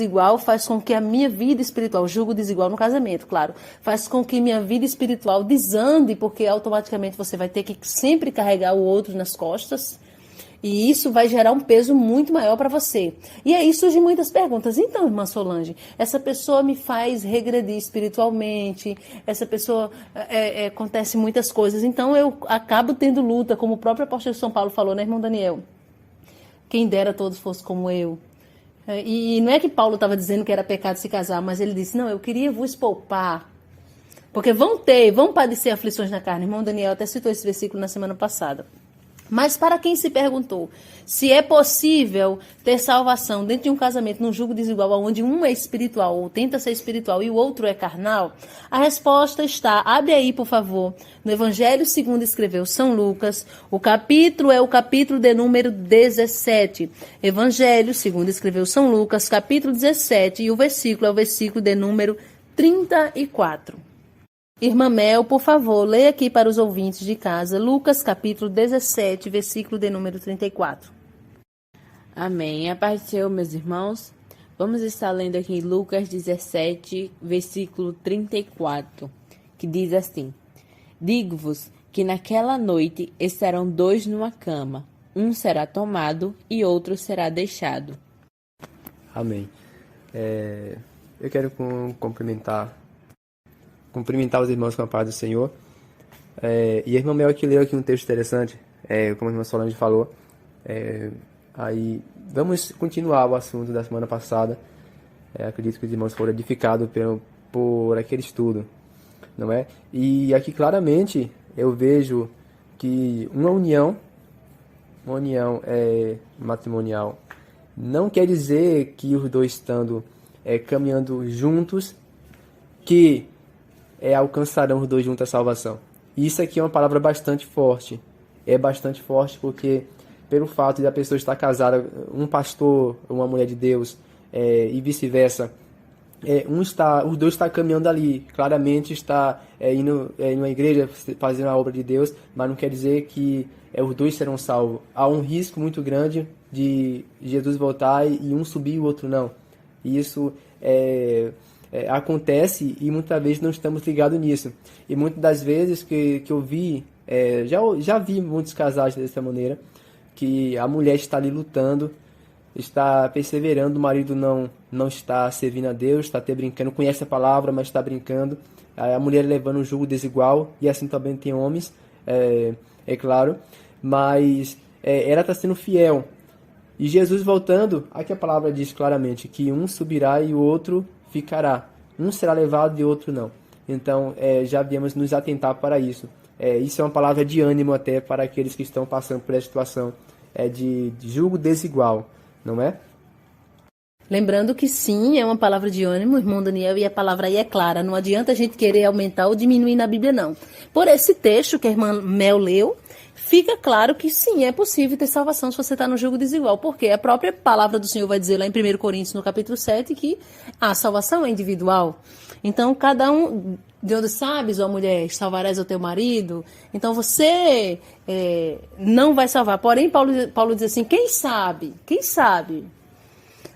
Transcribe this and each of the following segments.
desigual faz com que a minha vida espiritual, jugo desigual no casamento, claro, faz com que minha vida espiritual desande, porque automaticamente você vai ter que sempre carregar o outro nas costas. E isso vai gerar um peso muito maior para você. E aí surgem muitas perguntas. Então, irmã Solange, essa pessoa me faz regredir espiritualmente, essa pessoa, acontece muitas coisas. Então, eu acabo tendo luta, como o próprio apóstolo São Paulo falou, né, irmão Daniel? Quem dera todos fossem como eu. E não é que Paulo estava dizendo que era pecado se casar, mas ele disse, não, eu queria vos poupar. Porque vão padecer aflições na carne. Irmão Daniel até citou esse versículo na semana passada. Mas para quem se perguntou se é possível ter salvação dentro de um casamento, num jugo desigual, onde um é espiritual ou tenta ser espiritual e o outro é carnal, a resposta está, abre aí por favor, no Evangelho segundo escreveu São Lucas, o capítulo é o capítulo de número 17. Evangelho segundo escreveu São Lucas, capítulo 17, e o versículo é o versículo de número 34. Irmã Mel, por favor, leia aqui para os ouvintes de casa, Lucas capítulo 17, versículo de número 34. Amém. A paz do Senhor, meus irmãos. Vamos estar lendo aqui Lucas 17, versículo 34, que diz assim: Digo-vos que naquela noite estarão dois numa cama, um será tomado e outro será deixado. Amém. Eu quero cumprimentar os irmãos com a paz do Senhor. E a irmã Mel aqui leu aqui um texto interessante, como a irmã Solange falou. Aí vamos continuar o assunto da semana passada. Acredito que os irmãos foram edificados por aquele estudo, não é? E aqui claramente eu vejo que uma união matrimonial não quer dizer que os dois estando caminhando juntos que alcançarão os dois juntos a salvação. E isso aqui é uma palavra bastante forte. É bastante forte porque, pelo fato de a pessoa estar casada, um pastor, uma mulher de Deus, e vice-versa, os dois estão caminhando ali. Claramente está indo em uma igreja, fazendo a obra de Deus, mas não quer dizer que os dois serão salvos. Há um risco muito grande de Jesus voltar e um subir e o outro não. E isso acontece e muitas vezes não estamos ligados nisso. E muitas das vezes que eu vi, já vi muitos casais dessa maneira, que a mulher está ali lutando, está perseverando, o marido não está servindo a Deus, está até brincando, conhece a palavra, mas está brincando. A mulher levando um jugo desigual, e assim também tem homens, claro, mas ela está sendo fiel. E Jesus voltando, aqui a palavra diz claramente que um subirá e o outro ficará. Um será levado e o outro não. Então, já viemos nos atentar para isso. Isso é uma palavra de ânimo até para aqueles que estão passando por essa situação de jugo desigual, não é? Lembrando que sim, é uma palavra de ânimo, irmão Daniel, e a palavra aí é clara. Não adianta a gente querer aumentar ou diminuir na Bíblia, não. Por esse texto que a irmã Mel leu, fica claro que sim, é possível ter salvação se você está no jugo desigual. Porque a própria palavra do Senhor vai dizer lá em 1 Coríntios, no capítulo 7, que a salvação é individual. Então, cada um, de onde sabes, ó mulher, salvarás o teu marido. Então, você não vai salvar. Porém, Paulo diz assim, quem sabe? Quem sabe?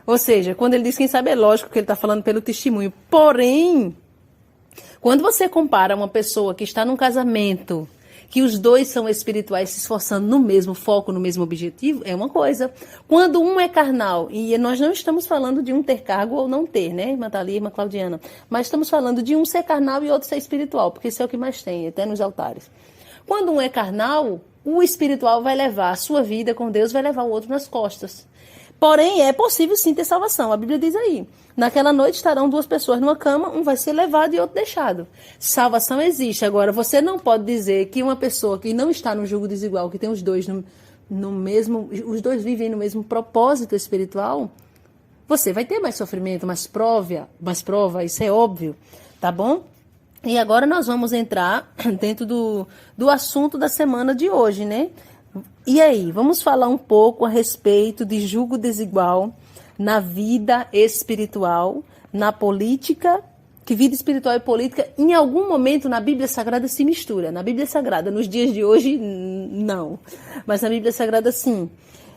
Ou seja, quando ele diz quem sabe, é lógico que ele está falando pelo testemunho. Porém, quando você compara uma pessoa que está num casamento, que os dois são espirituais, se esforçando no mesmo foco, no mesmo objetivo, é uma coisa. Quando um é carnal, e nós não estamos falando de um ter cargo ou não ter, né, irmã Thalia, irmã Claudiana, mas estamos falando de um ser carnal e outro ser espiritual, porque isso é o que mais tem, até nos altares. Quando um é carnal, o espiritual vai levar a sua vida com Deus, vai levar o outro nas costas. Porém, é possível sim ter salvação. A Bíblia diz aí, naquela noite estarão duas pessoas numa cama, um vai ser levado e outro deixado. Salvação existe. Agora, você não pode dizer que uma pessoa que não está no jugo desigual, que tem os dois no mesmo, os dois vivem no mesmo propósito espiritual, você vai ter mais sofrimento, mais prova, isso é óbvio, tá bom? E agora nós vamos entrar dentro do assunto da semana de hoje, né? E aí, vamos falar um pouco a respeito de jugo desigual na vida espiritual, na política, que vida espiritual e política, em algum momento na Bíblia Sagrada se mistura. Na Bíblia Sagrada, nos dias de hoje, não. Mas na Bíblia Sagrada, sim.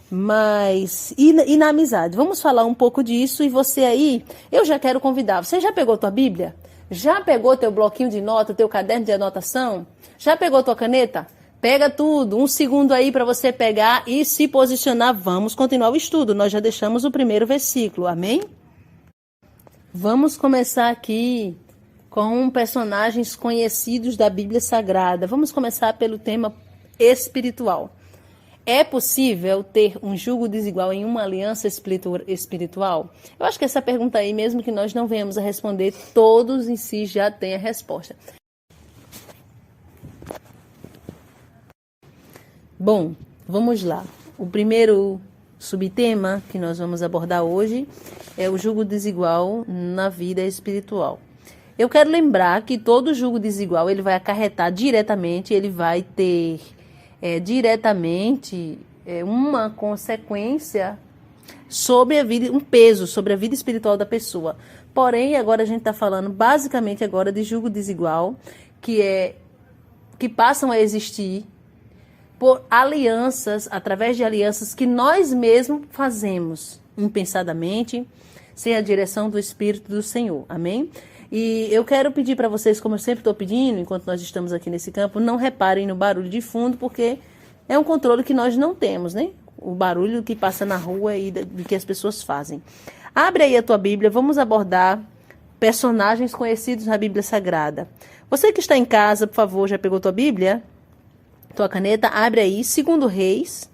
Mas, e na amizade? Vamos falar um pouco disso. E você aí, eu já quero convidar. Você já pegou tua Bíblia? Já pegou teu bloquinho de nota, teu caderno de anotação? Já pegou tua caneta? Pega tudo, 1 segundo aí para você pegar e se posicionar. Vamos continuar o estudo. Nós já deixamos o primeiro versículo, amém? Vamos começar aqui com personagens conhecidos da Bíblia Sagrada. Vamos começar pelo tema espiritual. É possível ter um jugo desigual em uma aliança espiritual? Eu acho que essa pergunta aí, mesmo que nós não venhamos a responder, todos em si já têm a resposta. Bom, vamos lá. O primeiro subtema que nós vamos abordar hoje é o jugo desigual na vida espiritual. Eu quero lembrar que todo jugo desigual ele vai acarretar diretamente, ele vai ter diretamente uma consequência sobre a vida, um peso sobre a vida espiritual da pessoa. Porém, agora a gente está falando basicamente agora de jugo desigual, que passam a existir por alianças, através de alianças que nós mesmos fazemos impensadamente, sem a direção do Espírito do Senhor. Amém? E eu quero pedir para vocês, como eu sempre estou pedindo, enquanto nós estamos aqui nesse campo, não reparem no barulho de fundo, porque é um controle que nós não temos, né? O barulho que passa na rua e do que as pessoas fazem. Abre aí a tua Bíblia, vamos abordar personagens conhecidos na Bíblia Sagrada. Você que está em casa, por favor, já pegou tua Bíblia? Tua caneta? Abre aí, 2 Reis,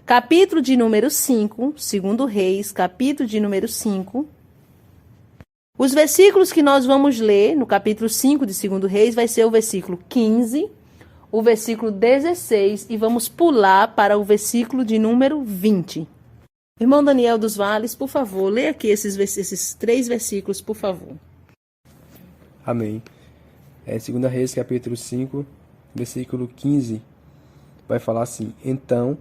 capítulo de número 5, 2 Reis, capítulo de número 5. Os versículos que nós vamos ler no capítulo 5 de 2 Reis vai ser o versículo 15, o versículo 16 e vamos pular para o versículo de número 20. Irmão Daniel dos Vales, por favor, lê aqui esses 3 versículos, por favor. Amém. 2 Reis, capítulo 5, versículo 15, vai falar assim: Então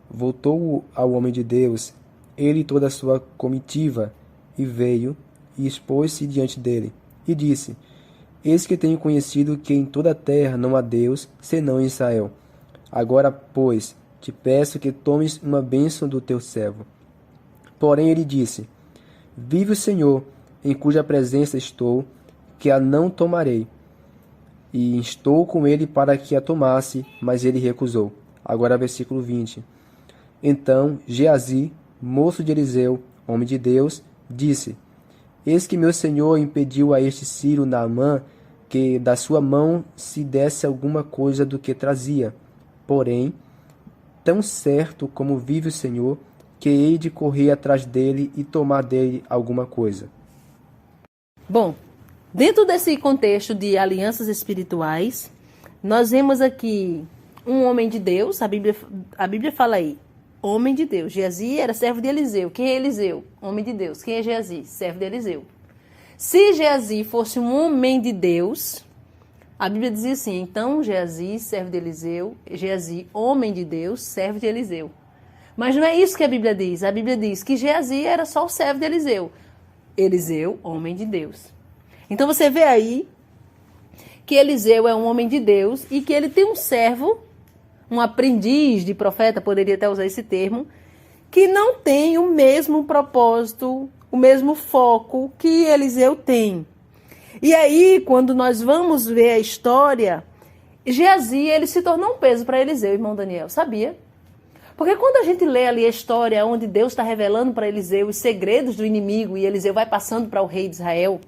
voltou ao homem de Deus, ele e toda a sua comitiva, e veio e expôs-se diante dele, e disse: Eis que tenho conhecido que em toda a terra não há Deus, senão em Israel. Agora, pois, te peço que tomes uma bênção do teu servo. Porém ele disse: Vive o Senhor, em cuja presença estou, que a não tomarei. E instou com ele para que a tomasse, mas ele recusou. Agora versículo 20. Então Geazi, moço de Eliseu, homem de Deus, disse: Eis que meu senhor impediu a este sírio Naamã que da sua mão se desse alguma coisa do que trazia. Porém, tão certo como vive o Senhor, que hei de correr atrás dele e tomar dele alguma coisa. Bom, dentro desse contexto de alianças espirituais, nós vemos aqui um homem de Deus, a Bíblia fala aí, homem de Deus. Geazi era servo de Eliseu. Quem é Eliseu? Homem de Deus. Quem é Geazi? Servo de Eliseu. Se Geazi fosse um homem de Deus, a Bíblia dizia assim: então Geazi, servo de Eliseu, Geazi, homem de Deus, servo de Eliseu. Mas não é isso que a Bíblia diz. A Bíblia diz que Geazi era só o servo de Eliseu. Eliseu, homem de Deus. Então você vê aí que Eliseu é um homem de Deus e que ele tem um servo, um aprendiz de profeta, poderia até usar esse termo, que não tem o mesmo propósito, o mesmo foco que Eliseu tem. E aí, quando nós vamos ver a história, Geazi, ele se tornou um peso para Eliseu, irmão Daniel, sabia? Porque quando a gente lê ali a história onde Deus está revelando para Eliseu os segredos do inimigo e Eliseu vai passando para o rei de Israel,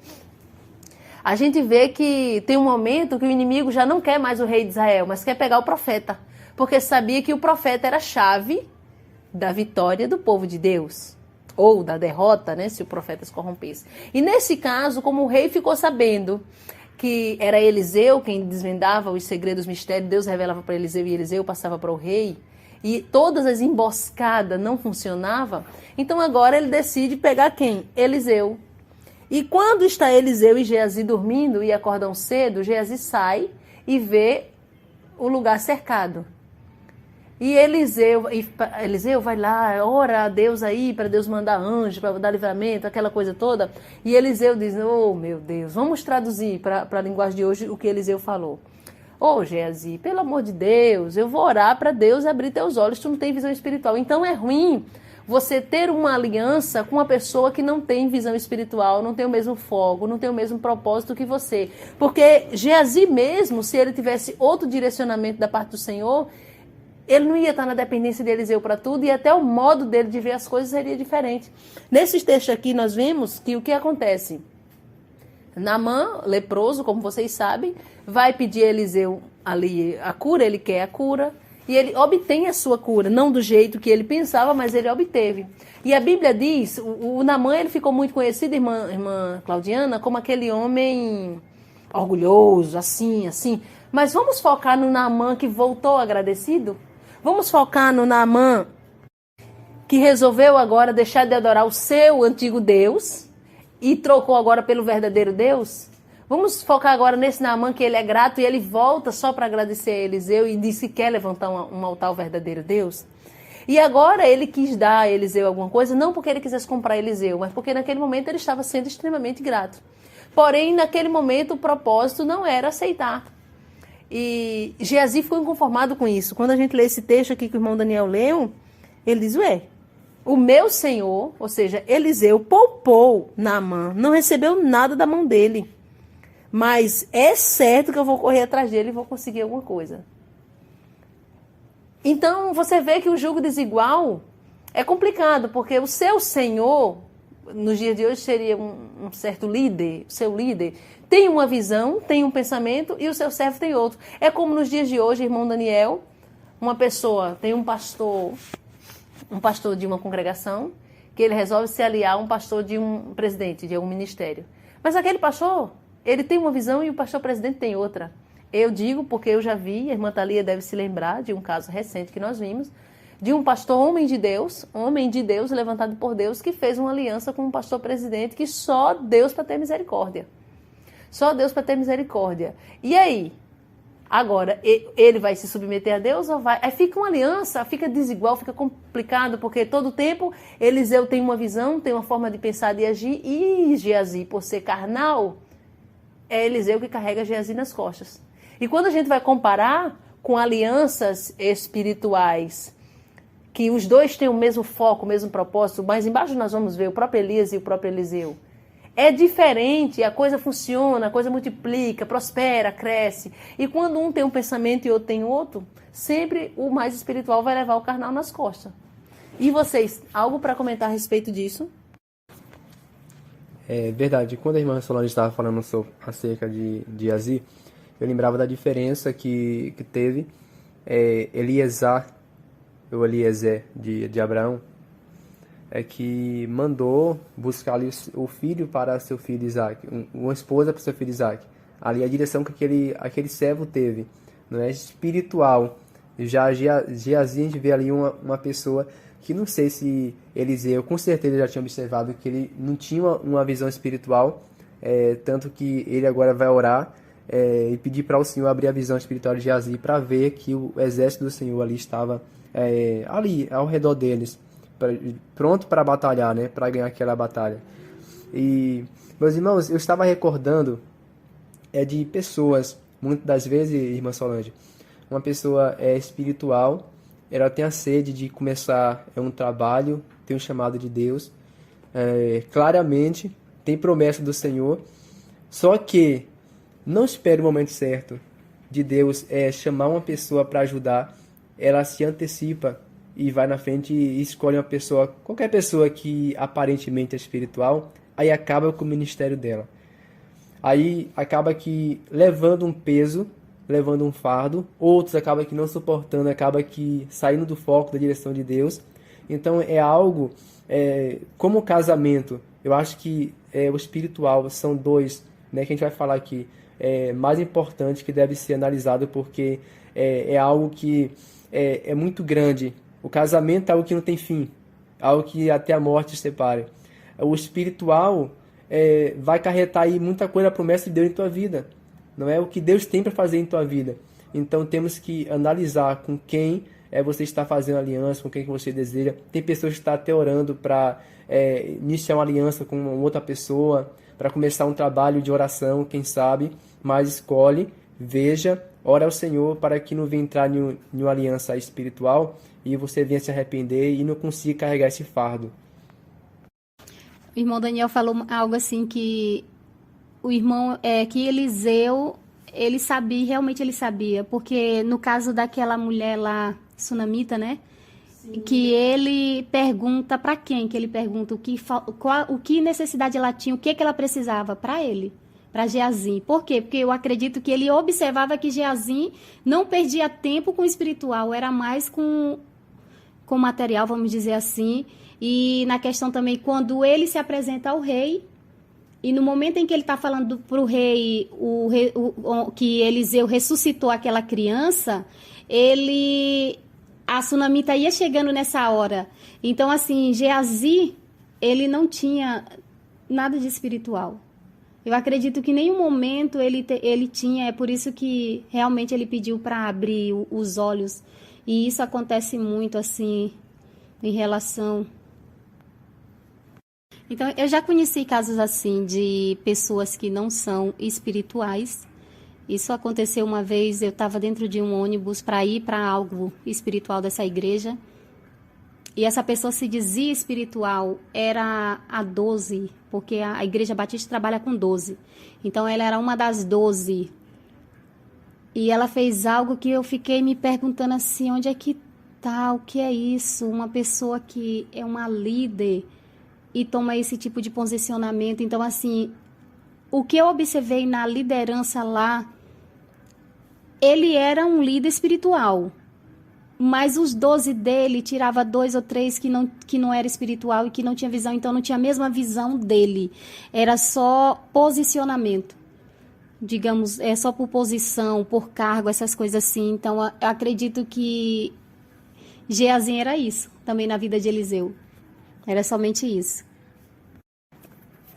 a gente vê que tem um momento que o inimigo já não quer mais o rei de Israel, mas quer pegar o profeta. Porque sabia que o profeta era a chave da vitória do povo de Deus. Ou da derrota, né, se o profeta se corrompesse. E nesse caso, como o rei ficou sabendo que era Eliseu quem desvendava os segredos, mistérios, Deus revelava para Eliseu e Eliseu passava para o rei, e todas as emboscadas não funcionavam, então agora ele decide pegar quem? Eliseu. E quando está Eliseu e Geazi dormindo e acordam cedo, Geazi sai e vê o lugar cercado. E Eliseu vai lá, ora a Deus aí, para Deus mandar anjo, para dar livramento, aquela coisa toda. E Eliseu diz: oh meu Deus, vamos traduzir para a linguagem de hoje o que Eliseu falou. Ô, Geazi, pelo amor de Deus, eu vou orar para Deus abrir teus olhos, tu não tem visão espiritual. Então é ruim você ter uma aliança com uma pessoa que não tem visão espiritual, não tem o mesmo fogo, não tem o mesmo propósito que você. Porque Geazi mesmo, se ele tivesse outro direcionamento da parte do Senhor, ele não ia estar na dependência de Eliseu para tudo, e até o modo dele de ver as coisas seria diferente. Nesses textos aqui nós vemos que o que acontece? Naamã, leproso, como vocês sabem, vai pedir a Eliseu ali a cura, ele quer a cura, e ele obtém a sua cura, não do jeito que ele pensava, mas ele obteve. E a Bíblia diz, o Naamã, ele ficou muito conhecido, irmã Claudiana, como aquele homem orgulhoso, assim. Mas vamos focar no Naamã que voltou agradecido? Vamos focar no Naamã que resolveu agora deixar de adorar o seu antigo Deus e trocou agora pelo verdadeiro Deus? Vamos focar agora nesse Naamã que ele é grato e ele volta só para agradecer a Eliseu e diz que quer levantar um altar ao verdadeiro Deus. E agora ele quis dar a Eliseu alguma coisa, não porque ele quisesse comprar Eliseu, mas porque naquele momento ele estava sendo extremamente grato. Porém, naquele momento o propósito não era aceitar. E Geazi ficou inconformado com isso. Quando a gente lê esse texto aqui que o irmão Daniel leu, ele diz, o meu senhor, ou seja, Eliseu, poupou Naamã, não recebeu nada da mão dele. Mas é certo que eu vou correr atrás dele e vou conseguir alguma coisa. Então, você vê que o jugo desigual é complicado, porque o seu senhor, nos dias de hoje, seria um certo líder, seu líder, tem uma visão, tem um pensamento e o seu servo tem outro. É como nos dias de hoje, irmão Daniel, uma pessoa, tem um pastor de uma congregação, que ele resolve se aliar a um pastor de um presidente, de algum ministério. Mas aquele pastor, ele tem uma visão e o pastor presidente tem outra. Eu digo porque eu já vi, a irmã Thalia deve se lembrar de um caso recente que nós vimos, de um pastor homem de Deus levantado por Deus, que fez uma aliança com um pastor presidente que só Deus para ter misericórdia. Só Deus para ter misericórdia. E aí? Agora, ele vai se submeter a Deus ou vai? Aí fica uma aliança, fica desigual, fica complicado, porque todo tempo Eliseu tem uma visão, tem uma forma de pensar, de agir, e Geazi, por ser carnal, é Eliseu que carrega Geazi nas costas. E quando a gente vai comparar com alianças espirituais, que os dois têm o mesmo foco, o mesmo propósito, mais embaixo nós vamos ver o próprio Elias e o próprio Eliseu. É diferente, a coisa funciona, a coisa multiplica, prospera, cresce. E quando um tem um pensamento e outro tem outro, sempre o mais espiritual vai levar o carnal nas costas. E vocês, algo para comentar a respeito disso? É verdade. Quando a irmã Solange estava falando acerca de Geazi, eu lembrava da diferença que teve Eliezer de Abraão, que mandou buscar ali o filho para seu filho Isaac, uma esposa para seu filho Isaac. Ali a direção que aquele servo teve, não é espiritual. Já Geazi, a gente vê ali uma pessoa que não sei se Eliseu, com certeza já tinha observado que ele não tinha uma visão espiritual, tanto que ele agora vai orar e pedir para o Senhor abrir a visão espiritual de Geazi para ver que o exército do Senhor ali estava ali ao redor deles, pronto para batalhar, né, para ganhar aquela batalha. E, meus irmãos, eu estava recordando de pessoas, muitas das vezes, irmã Solange, uma pessoa espiritual, ela tem a sede de começar um trabalho, tem um chamado de Deus, claramente, tem promessa do Senhor, só que não espera o momento certo de Deus chamar uma pessoa para ajudar, ela se antecipa e vai na frente e escolhe uma pessoa, qualquer pessoa que aparentemente é espiritual, aí acaba com o ministério dela. Aí acaba que levando um peso, levando um fardo, outros acabam que não suportando, acaba que saindo do foco da direção de Deus. Então é algo, como o casamento, eu acho que o espiritual são dois, né, que a gente vai falar aqui, mais importante, que deve ser analisado, porque é algo que é muito grande. O casamento é algo que não tem fim, algo que até a morte separe. O espiritual vai acarretar aí muita coisa, a promessa de Deus em tua vida. Não é o que Deus tem para fazer em tua vida. Então temos que analisar com quem você está fazendo aliança, com quem que você deseja. Tem pessoas que estão até orando para iniciar uma aliança com outra pessoa, para começar um trabalho de oração, quem sabe, mas escolhe, veja ora ao Senhor para que não venha entrar em uma aliança espiritual e você venha se arrepender e não consiga carregar esse fardo. O irmão Daniel falou algo assim que o irmão, que Eliseu, ele sabia, realmente ele sabia, porque no caso daquela mulher lá, sunamita, né? Sim. Que ele pergunta para quem? Que ele pergunta o que necessidade ela tinha, o que ela precisava para ele, para Geazi. Por quê? Porque eu acredito que ele observava que Geazi não perdia tempo com o espiritual, era mais com material, vamos dizer assim. E na questão também, quando ele se apresenta ao rei, e no momento em que ele está falando para o rei, que Eliseu ressuscitou aquela criança, a sunamita ia chegando nessa hora. Então, assim, Geazi, ele não tinha nada de espiritual. Eu acredito que em nenhum momento ele tinha, é por isso que realmente ele pediu para abrir os olhos. E isso acontece muito, assim, em relação... Então, eu já conheci casos assim de pessoas que não são espirituais. Isso aconteceu uma vez, eu estava dentro de um ônibus para ir para algo espiritual dessa igreja. E essa pessoa se dizia espiritual, era a 12, porque a Igreja Batista trabalha com 12. Então, ela era uma das 12. E ela fez algo que eu fiquei me perguntando assim, onde é que tá, o que é isso? Uma pessoa que é uma líder e toma esse tipo de posicionamento. Então, assim, o que eu observei na liderança lá, ele era um líder espiritual, mas os 12 dele tirava 2 ou 3 que não era espiritual e que não tinha visão, então não tinha a mesma visão dele, era só posicionamento, digamos, só por posição, por cargo, essas coisas assim. Então, eu acredito que Geazi era isso, também na vida de Eliseu. Era somente isso.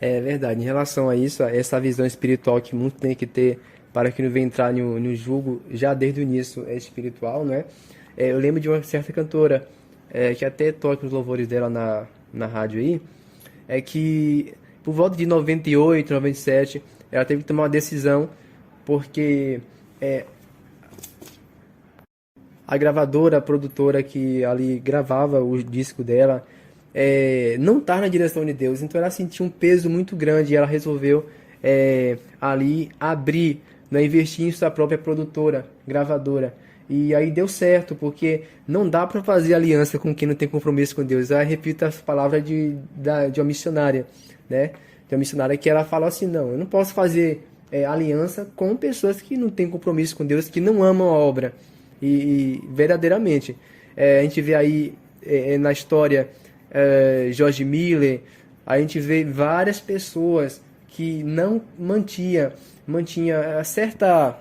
É verdade. Em relação a isso, a essa visão espiritual que muito tem que ter para que não venha entrar no jugo, já desde o início é espiritual, né? Eu lembro de uma certa cantora, que até toca os louvores dela na rádio aí, que por volta de 98, 97, ela teve que tomar uma decisão, porque a gravadora, a produtora que ali gravava o disco dela, não está na direção de Deus. Então ela sentiu um peso muito grande e ela resolveu ali abrir, né, investir em sua própria produtora, gravadora. E aí deu certo, porque não dá para fazer aliança com quem não tem compromisso com Deus. Eu repito as palavras de uma missionária, né? De uma missionária que ela fala assim, não, eu não posso fazer aliança com pessoas que não têm compromisso com Deus, que não amam a obra. E verdadeiramente, a gente vê aí na história George Miller, a gente vê várias pessoas que não mantinha certa...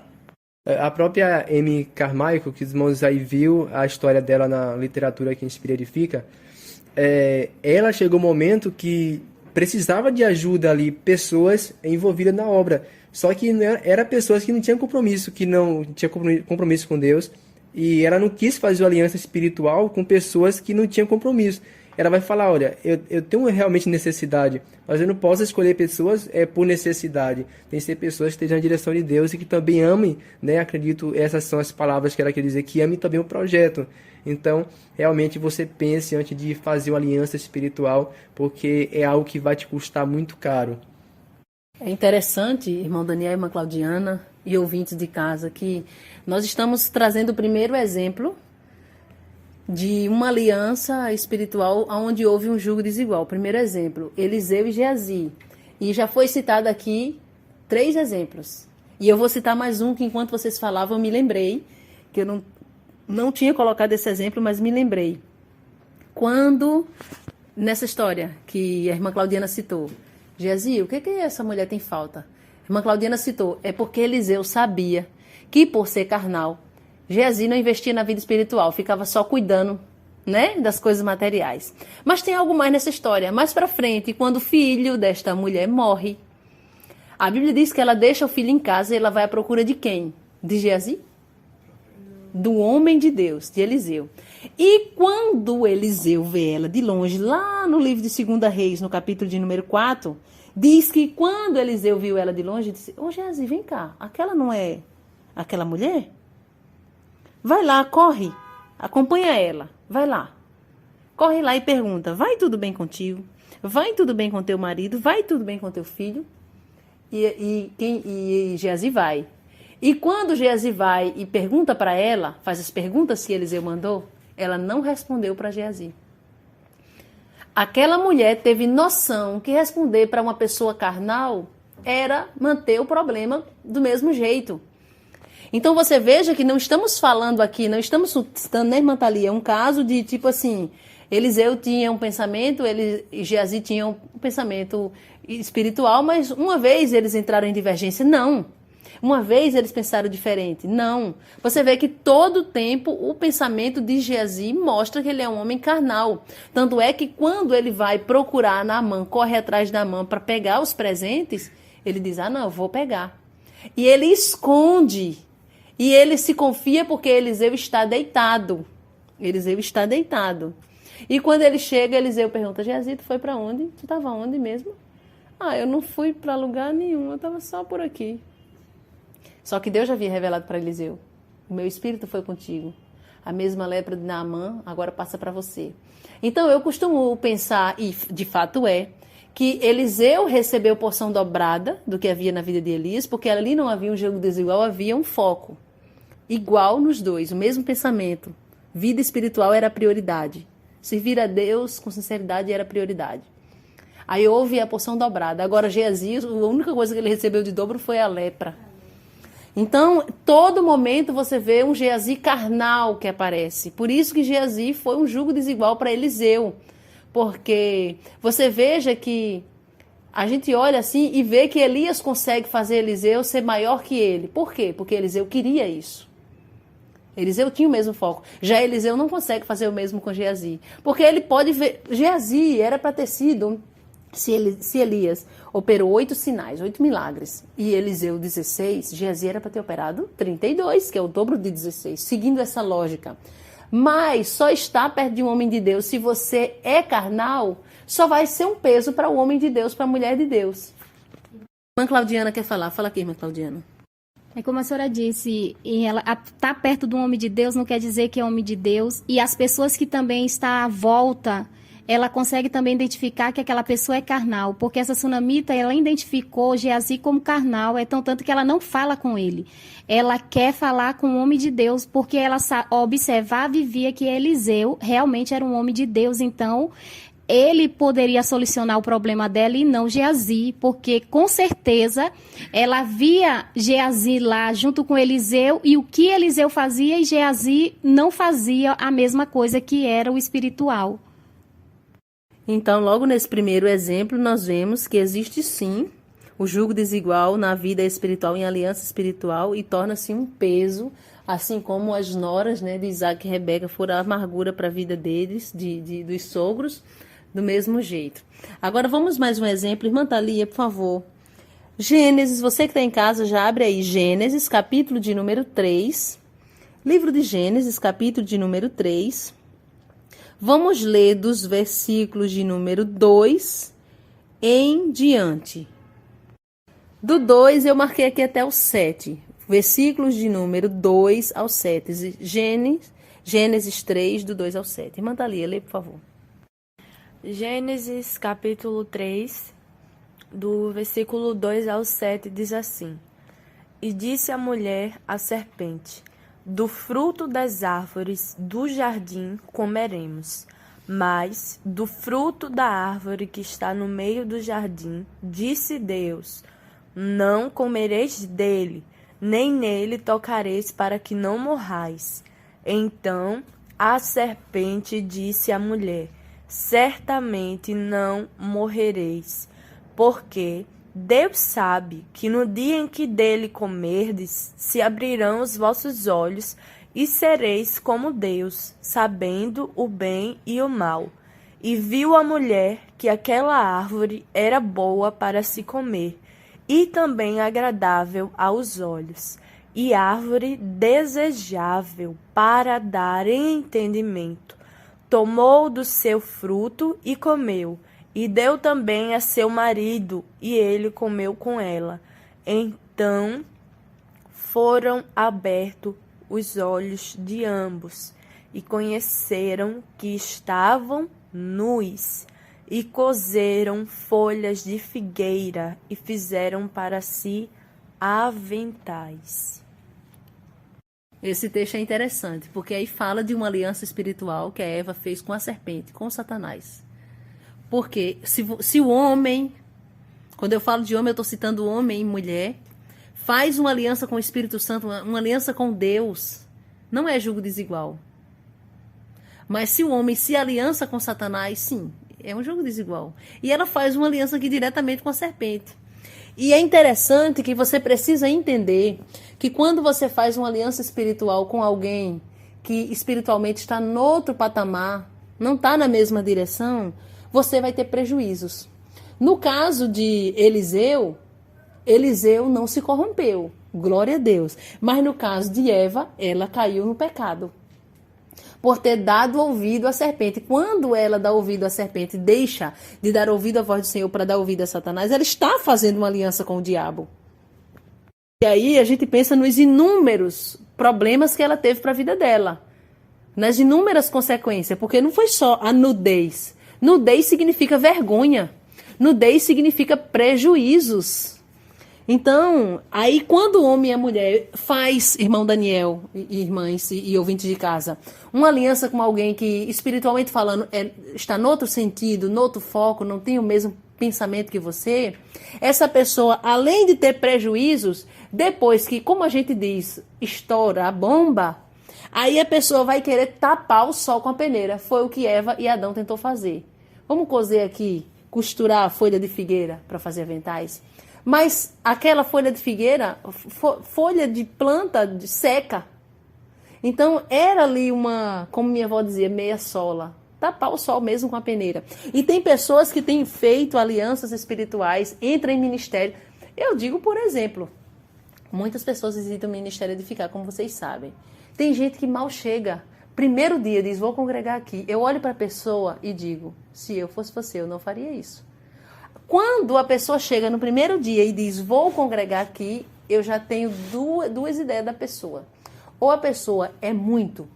A própria Amy Carmichael, que os irmãos aí viu a história dela na literatura que Inspira e Edifica, ela chegou um momento que precisava de ajuda ali, pessoas envolvidas na obra. Só que eram pessoas que não tinham compromisso, que não tinham compromisso com Deus, e ela não quis fazer uma aliança espiritual com pessoas que não tinham compromisso. Ela vai falar, olha, eu tenho realmente necessidade, mas eu não posso escolher pessoas por necessidade. Tem que ser pessoas que estejam na direção de Deus e que também amem, né? Acredito, essas são as palavras que ela quer dizer, que amem também o projeto. Então, realmente você pense antes de fazer uma aliança espiritual, porque é algo que vai te custar muito caro. É interessante, irmão Daniel e irmã Claudiana e ouvintes de casa, que nós estamos trazendo o primeiro exemplo de uma aliança espiritual onde houve um jugo desigual. Primeiro exemplo, Eliseu e Geazi. E já foi citado aqui 3 exemplos. E eu vou citar mais um que enquanto vocês falavam eu me lembrei, que eu não tinha colocado esse exemplo, mas me lembrei. Quando, nessa história que a irmã Claudiana citou, Geazi, o que essa mulher tem falta? A irmã Claudiana citou, é porque Eliseu sabia que por ser carnal, Geazi não investia na vida espiritual, ficava só cuidando, né, das coisas materiais. Mas tem algo mais nessa história. Mais pra frente, quando o filho desta mulher morre, a Bíblia diz que ela deixa o filho em casa e ela vai à procura de quem? De Geazi? Do homem de Deus, de Eliseu. E quando Eliseu vê ela de longe, lá no livro de 2 Reis, no capítulo de número 4, diz que quando Eliseu viu ela de longe, disse, Geazi, vem cá, aquela não é aquela mulher? Vai lá, corre, acompanha ela, vai lá. Corre lá e pergunta, vai tudo bem contigo? Vai tudo bem com teu marido? Vai tudo bem com teu filho? E Geazi vai. E quando Geazi vai e pergunta para ela, faz as perguntas que Eliseu mandou, ela não respondeu para Geazi. Aquela mulher teve noção que responder para uma pessoa carnal era manter o problema do mesmo jeito. Então você veja que não estamos falando aqui, não estamos citando, né, irmã Thalia, um caso de tipo assim, Eliseu tinha um pensamento, e Geazi tinha um pensamento espiritual, mas uma vez eles entraram em divergência. Não. Uma vez eles pensaram diferente. Não. Você vê que todo tempo o pensamento de Geazi mostra que ele é um homem carnal. Tanto é que quando ele vai procurar Naamã, corre atrás de Naamã para pegar os presentes, ele diz, não, eu vou pegar. E ele esconde. E ele se confia porque Eliseu está deitado. Eliseu está deitado. E quando ele chega, Eliseu pergunta, Geazi, tu foi para onde? Tu estava onde mesmo? Eu não fui para lugar nenhum, eu estava só por aqui. Só que Deus já havia revelado para Eliseu, o meu espírito foi contigo. A mesma lepra de Naamã agora passa para você. Então eu costumo pensar, e de fato que Eliseu recebeu porção dobrada do que havia na vida de Elias, porque ali não havia um jogo desigual, havia um foco. Igual nos dois, o mesmo pensamento. Vida espiritual era a prioridade. Servir a Deus com sinceridade era a prioridade. Aí houve a porção dobrada. Agora Geazi, a única coisa que ele recebeu de dobro foi a lepra. Então, todo momento você vê um Geazi carnal que aparece. Por isso que Geazi foi um jugo desigual para Eliseu. Porque você veja que a gente olha assim e vê que Elias consegue fazer Eliseu ser maior que ele. Por quê? Porque Eliseu queria isso. Eliseu tinha o mesmo foco. Já Eliseu não consegue fazer o mesmo com Geazi. Porque ele pode ver... Geazi era para ter sido... Se Elias operou 8 sinais, 8 milagres, e Eliseu 16, Geazi era para ter operado 32, que é o dobro de 16, seguindo essa lógica. Mas só está perto de um homem de Deus se você é carnal, só vai ser um peso para o homem de Deus, para a mulher de Deus. Irmã Claudiana quer falar? Fala aqui, irmã Claudiana. É como a senhora disse, estar perto de um homem de Deus não quer dizer que é homem de Deus, e as pessoas que também estão à volta, ela consegue também identificar que aquela pessoa é carnal, porque essa sunamita, ela identificou Geazi como carnal, tanto que ela não fala com ele. Ela quer falar com o homem de Deus, porque ela observava e via que Eliseu realmente era um homem de Deus, então ele poderia solucionar o problema dela e não Geazi, porque com certeza ela via Geazi lá junto com Eliseu, e o que Eliseu fazia e Geazi não fazia a mesma coisa, que era o espiritual. Então, logo nesse primeiro exemplo, nós vemos que existe sim o jugo desigual na vida espiritual, em aliança espiritual, e torna-se um peso, assim como as noras, né, de Isaac e Rebeca foram a amargura para a vida deles, dos sogros, do mesmo jeito. Agora vamos mais um exemplo. Irmã Thalia, por favor. Gênesis, você que está em casa, já abre aí Gênesis, capítulo de número 3. Livro de Gênesis, capítulo de número 3. Vamos ler dos versículos de número 2 em diante. Do 2 eu marquei aqui até o 7. Versículos de número 2 ao 7. Gênesis 3, do 2 ao 7. Irmã Thalia, lê, por favor. Gênesis capítulo 3, do versículo 2 ao 7, diz assim: E disse a mulher à serpente: Do fruto das árvores do jardim comeremos, mas do fruto da árvore que está no meio do jardim, disse Deus: Não comereis dele, nem nele tocareis, para que não morrais. Então a serpente disse à mulher: Certamente não morrereis, porque Deus sabe que no dia em que dele comerdes, se abrirão os vossos olhos e sereis como Deus, sabendo o bem e o mal. E viu a mulher que aquela árvore era boa para se comer, e também agradável aos olhos, e árvore desejável para dar entendimento. Tomou do seu fruto e comeu, e deu também a seu marido, e ele comeu com ela. Então foram abertos os olhos de ambos, e conheceram que estavam nus, e coseram folhas de figueira e fizeram para si aventais. Esse texto é interessante, porque aí fala de uma aliança espiritual que a Eva fez com a serpente, com Satanás. Porque se o homem, quando eu falo de homem, eu estou citando homem e mulher, faz uma aliança com o Espírito Santo, uma aliança com Deus, não é julgo desigual. Mas se o homem se aliança com Satanás, sim, é um jogo desigual. E ela faz uma aliança aqui diretamente com a serpente. E é interessante que você precisa entender que quando você faz uma aliança espiritual com alguém que espiritualmente está no outro patamar, não está na mesma direção, você vai ter prejuízos. No caso de Eliseu, Eliseu não se corrompeu, glória a Deus. Mas no caso de Eva, ela caiu no pecado, por ter dado ouvido à serpente. Quando ela dá ouvido à serpente, deixa de dar ouvido à voz do Senhor para dar ouvido a Satanás, ela está fazendo uma aliança com o diabo. E aí a gente pensa nos inúmeros problemas que ela teve para a vida dela, nas inúmeras consequências, porque não foi só a nudez. Nudez significa vergonha, nudez significa prejuízos. Então, aí quando o homem e a mulher faz, irmão Daniel, e irmãs e ouvintes de casa, uma aliança com alguém que, espiritualmente falando, está no outro sentido, no outro foco, não tem o mesmo pensamento que você, essa pessoa, além de ter prejuízos, depois que, como a gente diz, estoura a bomba, aí a pessoa vai querer tapar o sol com a peneira. Foi o que Eva e Adão tentou fazer. Vamos coser aqui, costurar a folha de figueira para fazer aventais? Mas aquela folha de figueira, folha de planta seca. Então era ali uma, como minha avó dizia, meia sola. Tapar o sol mesmo com a peneira. E tem pessoas que têm feito alianças espirituais, entram em ministério. Eu digo, por exemplo, muitas pessoas visitam o Ministério Edificar, como vocês sabem. Tem gente que mal chega. Primeiro dia diz, vou congregar aqui. Eu olho para a pessoa e digo, se eu fosse você, eu não faria isso. Quando a pessoa chega no primeiro dia e diz, vou congregar aqui, eu já tenho duas ideias da pessoa. Ou a pessoa é muito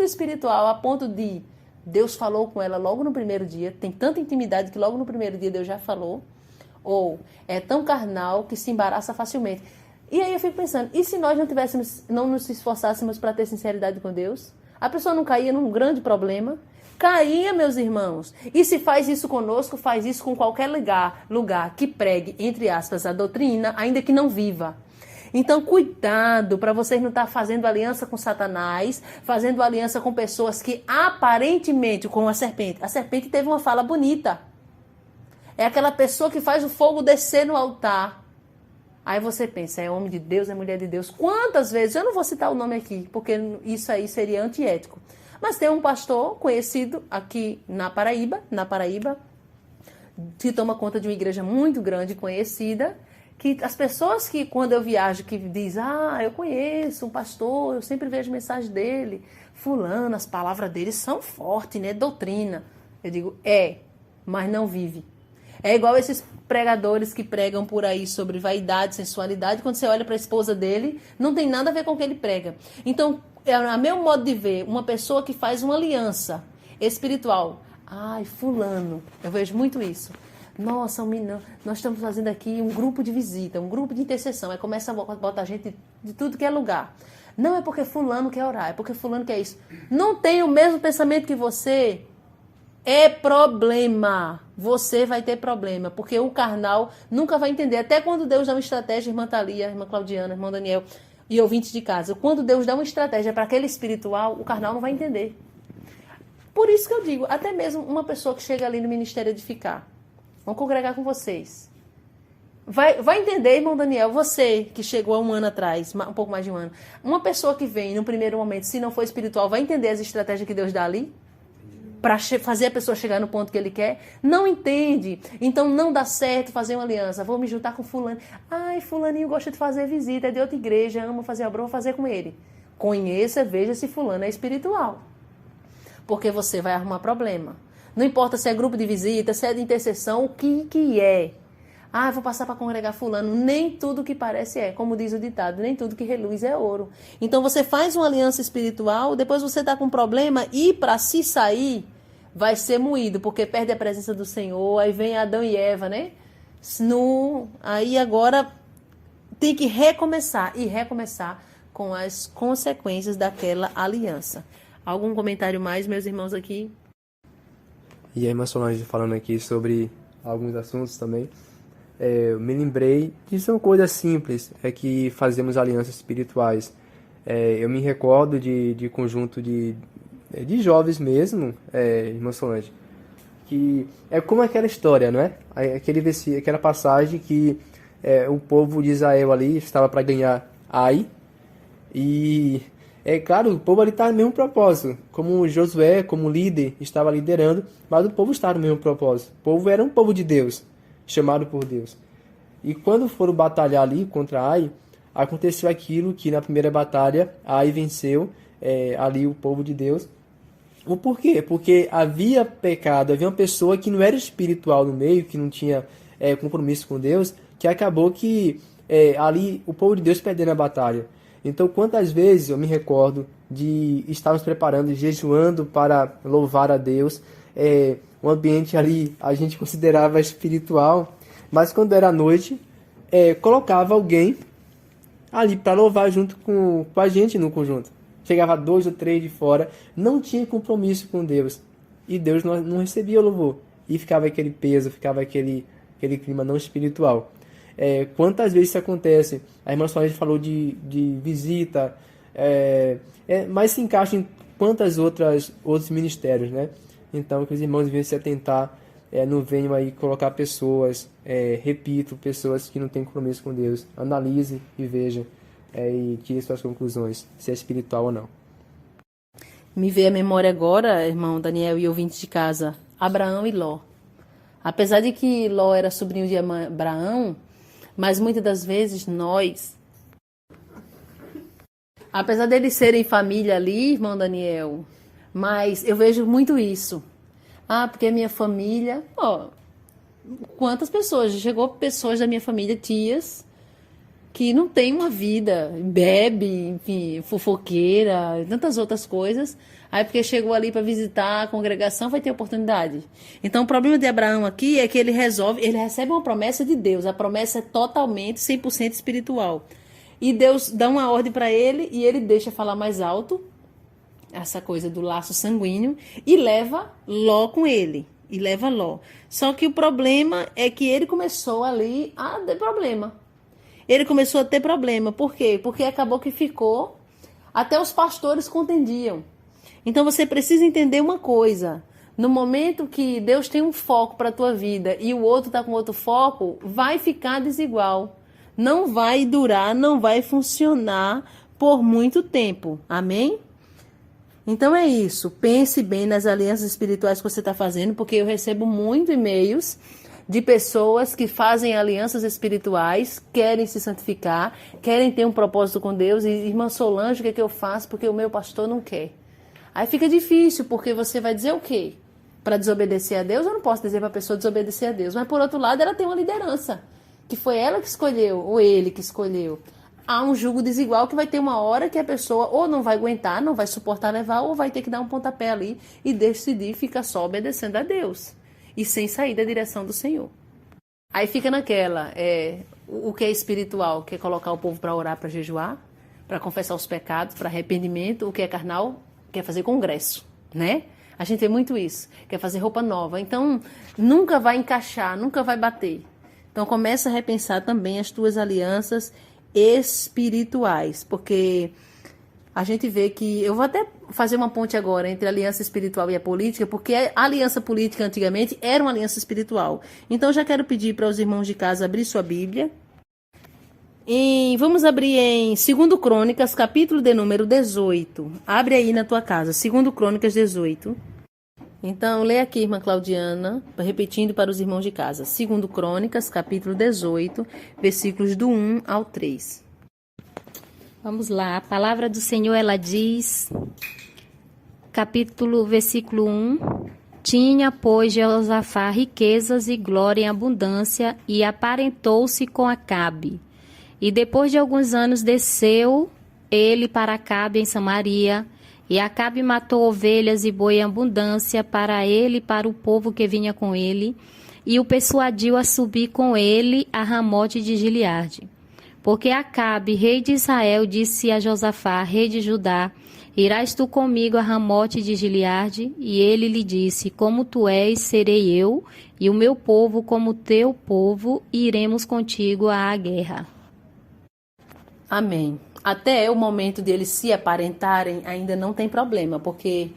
espiritual, a ponto de Deus falou com ela logo no primeiro dia, tem tanta intimidade que logo no primeiro dia Deus já falou, ou é tão carnal que se embaraça facilmente. E aí eu fico pensando, e se nós não nos esforçássemos para ter sinceridade com Deus? A pessoa não caía num grande problema? Caía, meus irmãos. E se faz isso conosco, faz isso com qualquer lugar que pregue, entre aspas, a doutrina, ainda que não viva. Então, cuidado para vocês não estar fazendo aliança com Satanás, fazendo aliança com pessoas que aparentemente, como a serpente teve uma fala bonita. É aquela pessoa que faz o fogo descer no altar. Aí você pensa, é homem de Deus, é mulher de Deus. Quantas vezes, eu não vou citar o nome aqui, porque isso aí seria antiético. Mas tem um pastor conhecido aqui na Paraíba, que toma conta de uma igreja muito grande, conhecida, que as pessoas que, quando eu viajo, que diz, eu conheço um pastor, eu sempre vejo mensagem dele, fulano, as palavras dele são fortes, né, doutrina. Eu digo, mas não vive. É igual esses pregadores que pregam por aí sobre vaidade, sensualidade, quando você olha para a esposa dele, não tem nada a ver com o que ele prega. Então, a meu modo de ver, uma pessoa que faz uma aliança espiritual, fulano, eu vejo muito isso. Nossa, nós estamos fazendo aqui um grupo de visita, um grupo de intercessão. Aí começa a botar gente de tudo que é lugar. Não é porque fulano quer orar, é porque fulano quer isso. Não tem o mesmo pensamento que você, é problema. Você vai ter problema, porque o carnal nunca vai entender. Até quando Deus dá uma estratégia, irmã Thalia, irmã Claudiana, irmão Daniel e ouvintes de casa, quando Deus dá uma estratégia para aquele espiritual, o carnal não vai entender. Por isso que eu digo, até mesmo uma pessoa que chega ali no Ministério Edificar, vão congregar com vocês. Vai entender, irmão Daniel, você que chegou há um ano atrás, um pouco mais de um ano, uma pessoa que vem no primeiro momento, se não for espiritual, vai entender as estratégias que Deus dá ali? Para fazer a pessoa chegar no ponto que ele quer? Não entende. Então não dá certo fazer uma aliança. Vou me juntar com fulano. Fulaninho gosta de fazer visita, é de outra igreja, ama fazer obra, vou fazer com ele. Conheça, veja se fulano é espiritual. Porque você vai arrumar problema. Não importa se é grupo de visita, se é de intercessão, o que é. Ah, vou passar para congregar fulano. Nem tudo que parece é, como diz o ditado, nem tudo que reluz é ouro. Então você faz uma aliança espiritual, depois você está com um problema e para se sair vai ser moído, porque perde a presença do Senhor, aí vem Adão e Eva, né? Aí agora tem que recomeçar e recomeçar com as consequências daquela aliança. Algum comentário mais, meus irmãos aqui? E a irmã Solange falando aqui sobre alguns assuntos também. Eu me lembrei que são coisas simples, que fazemos alianças espirituais. Eu me recordo de conjunto de jovens mesmo, irmã Solange, que é como aquela história, não é? Aquela passagem que o povo de Israel ali estava para ganhar Ai, e claro, o povo ali está no mesmo propósito, como Josué, como líder, estava liderando, mas o povo estava no mesmo propósito. O povo era um povo de Deus, chamado por Deus. E quando foram batalhar ali contra Ai, aconteceu aquilo que na primeira batalha Ai venceu ali o povo de Deus. O porquê? Porque havia pecado, havia uma pessoa que não era espiritual no meio, que não tinha compromisso com Deus, que acabou que ali o povo de Deus perdendo a batalha. Então, quantas vezes eu me recordo de estarmos preparando, jejuando para louvar a Deus, um ambiente ali a gente considerava espiritual, mas quando era noite, colocava alguém ali para louvar junto com a gente no conjunto. Chegava 2 ou 3 de fora, não tinha compromisso com Deus, e Deus não recebia o louvor, e ficava aquele peso, ficava aquele clima não espiritual. Quantas vezes isso acontece? A irmã Solange falou de visita, mas se encaixa em quantas outros ministérios, né? Então, que os irmãos venham se atentar, não venham aí colocar pessoas, repito, pessoas que não têm compromisso com Deus. Analise e veja, e tire suas conclusões, se é espiritual ou não. Me veio à memória agora, irmão Daniel e ouvintes de casa, Abraão e Ló. Apesar de que Ló era sobrinho de Abraão, mas muitas das vezes nós, apesar deles serem família ali, irmão Daniel, mas eu vejo muito isso. Porque a minha família, quantas pessoas, chegou pessoas da minha família, tias, que não tem uma vida, bebe, enfim, fofoqueira, tantas outras coisas. Aí porque chegou ali para visitar a congregação, vai ter oportunidade. Então o problema de Abraão aqui é que ele recebe uma promessa de Deus. A promessa é totalmente 100% espiritual. E Deus dá uma ordem para ele e ele deixa falar mais alto, essa coisa do laço sanguíneo, e leva Ló com ele. Só que o problema é que ele começou ali a ter problema. Por quê? Porque acabou que ficou, até os pastores contendiam. Então você precisa entender uma coisa. No momento que Deus tem um foco para a tua vida e o outro está com outro foco, vai ficar desigual. Não vai durar, não vai funcionar por muito tempo. Amém? Então é isso. Pense bem nas alianças espirituais que você está fazendo, porque eu recebo muito e-mails de pessoas que fazem alianças espirituais, querem se santificar, querem ter um propósito com Deus. E, irmã Solange, o que eu faço? Porque o meu pastor não quer. Aí fica difícil, porque você vai dizer o quê? Para desobedecer a Deus? Eu não posso dizer para a pessoa desobedecer a Deus. Mas, por outro lado, ela tem uma liderança, que foi ela que escolheu, ou ele que escolheu. Há um jugo desigual que vai ter uma hora que a pessoa ou não vai aguentar, não vai suportar levar, ou vai ter que dar um pontapé ali e decidir ficar só obedecendo a Deus. E sem sair da direção do Senhor. Aí fica naquela, o que é espiritual, quer colocar o povo para orar, para jejuar, para confessar os pecados, para arrependimento. O que é carnal, quer fazer congresso, né? A gente vê muito isso, quer fazer roupa nova. Então, nunca vai encaixar, nunca vai bater. Então, começa a repensar também as tuas alianças espirituais, porque a gente vê que... Eu vou até fazer uma ponte agora entre a aliança espiritual e a política, porque a aliança política antigamente era uma aliança espiritual. Então, já quero pedir para os irmãos de casa abrir sua Bíblia. Vamos abrir em 2 Crônicas, capítulo de número 18. Abre aí na tua casa, 2 Crônicas 18. Então, lê aqui, irmã Claudiana, repetindo para os irmãos de casa. 2 Crônicas, capítulo 18, versículos do 1 ao 3. Vamos lá, a palavra do Senhor, ela diz, versículo 1, Tinha, pois, Josafá riquezas e glória em abundância, e aparentou-se com Acabe. E depois de alguns anos desceu ele para Acabe em Samaria, e Acabe matou ovelhas e boi em abundância para ele e para o povo que vinha com ele, e o persuadiu a subir com ele a Ramote de Gileade. Porque Acabe, rei de Israel, disse a Josafá, rei de Judá: Irás tu comigo a Ramote de Gileade? E ele lhe disse: Como tu és, serei eu, e o meu povo como teu povo, e iremos contigo à guerra. Amém. Até o momento de eles se aparentarem ainda não tem problema, porque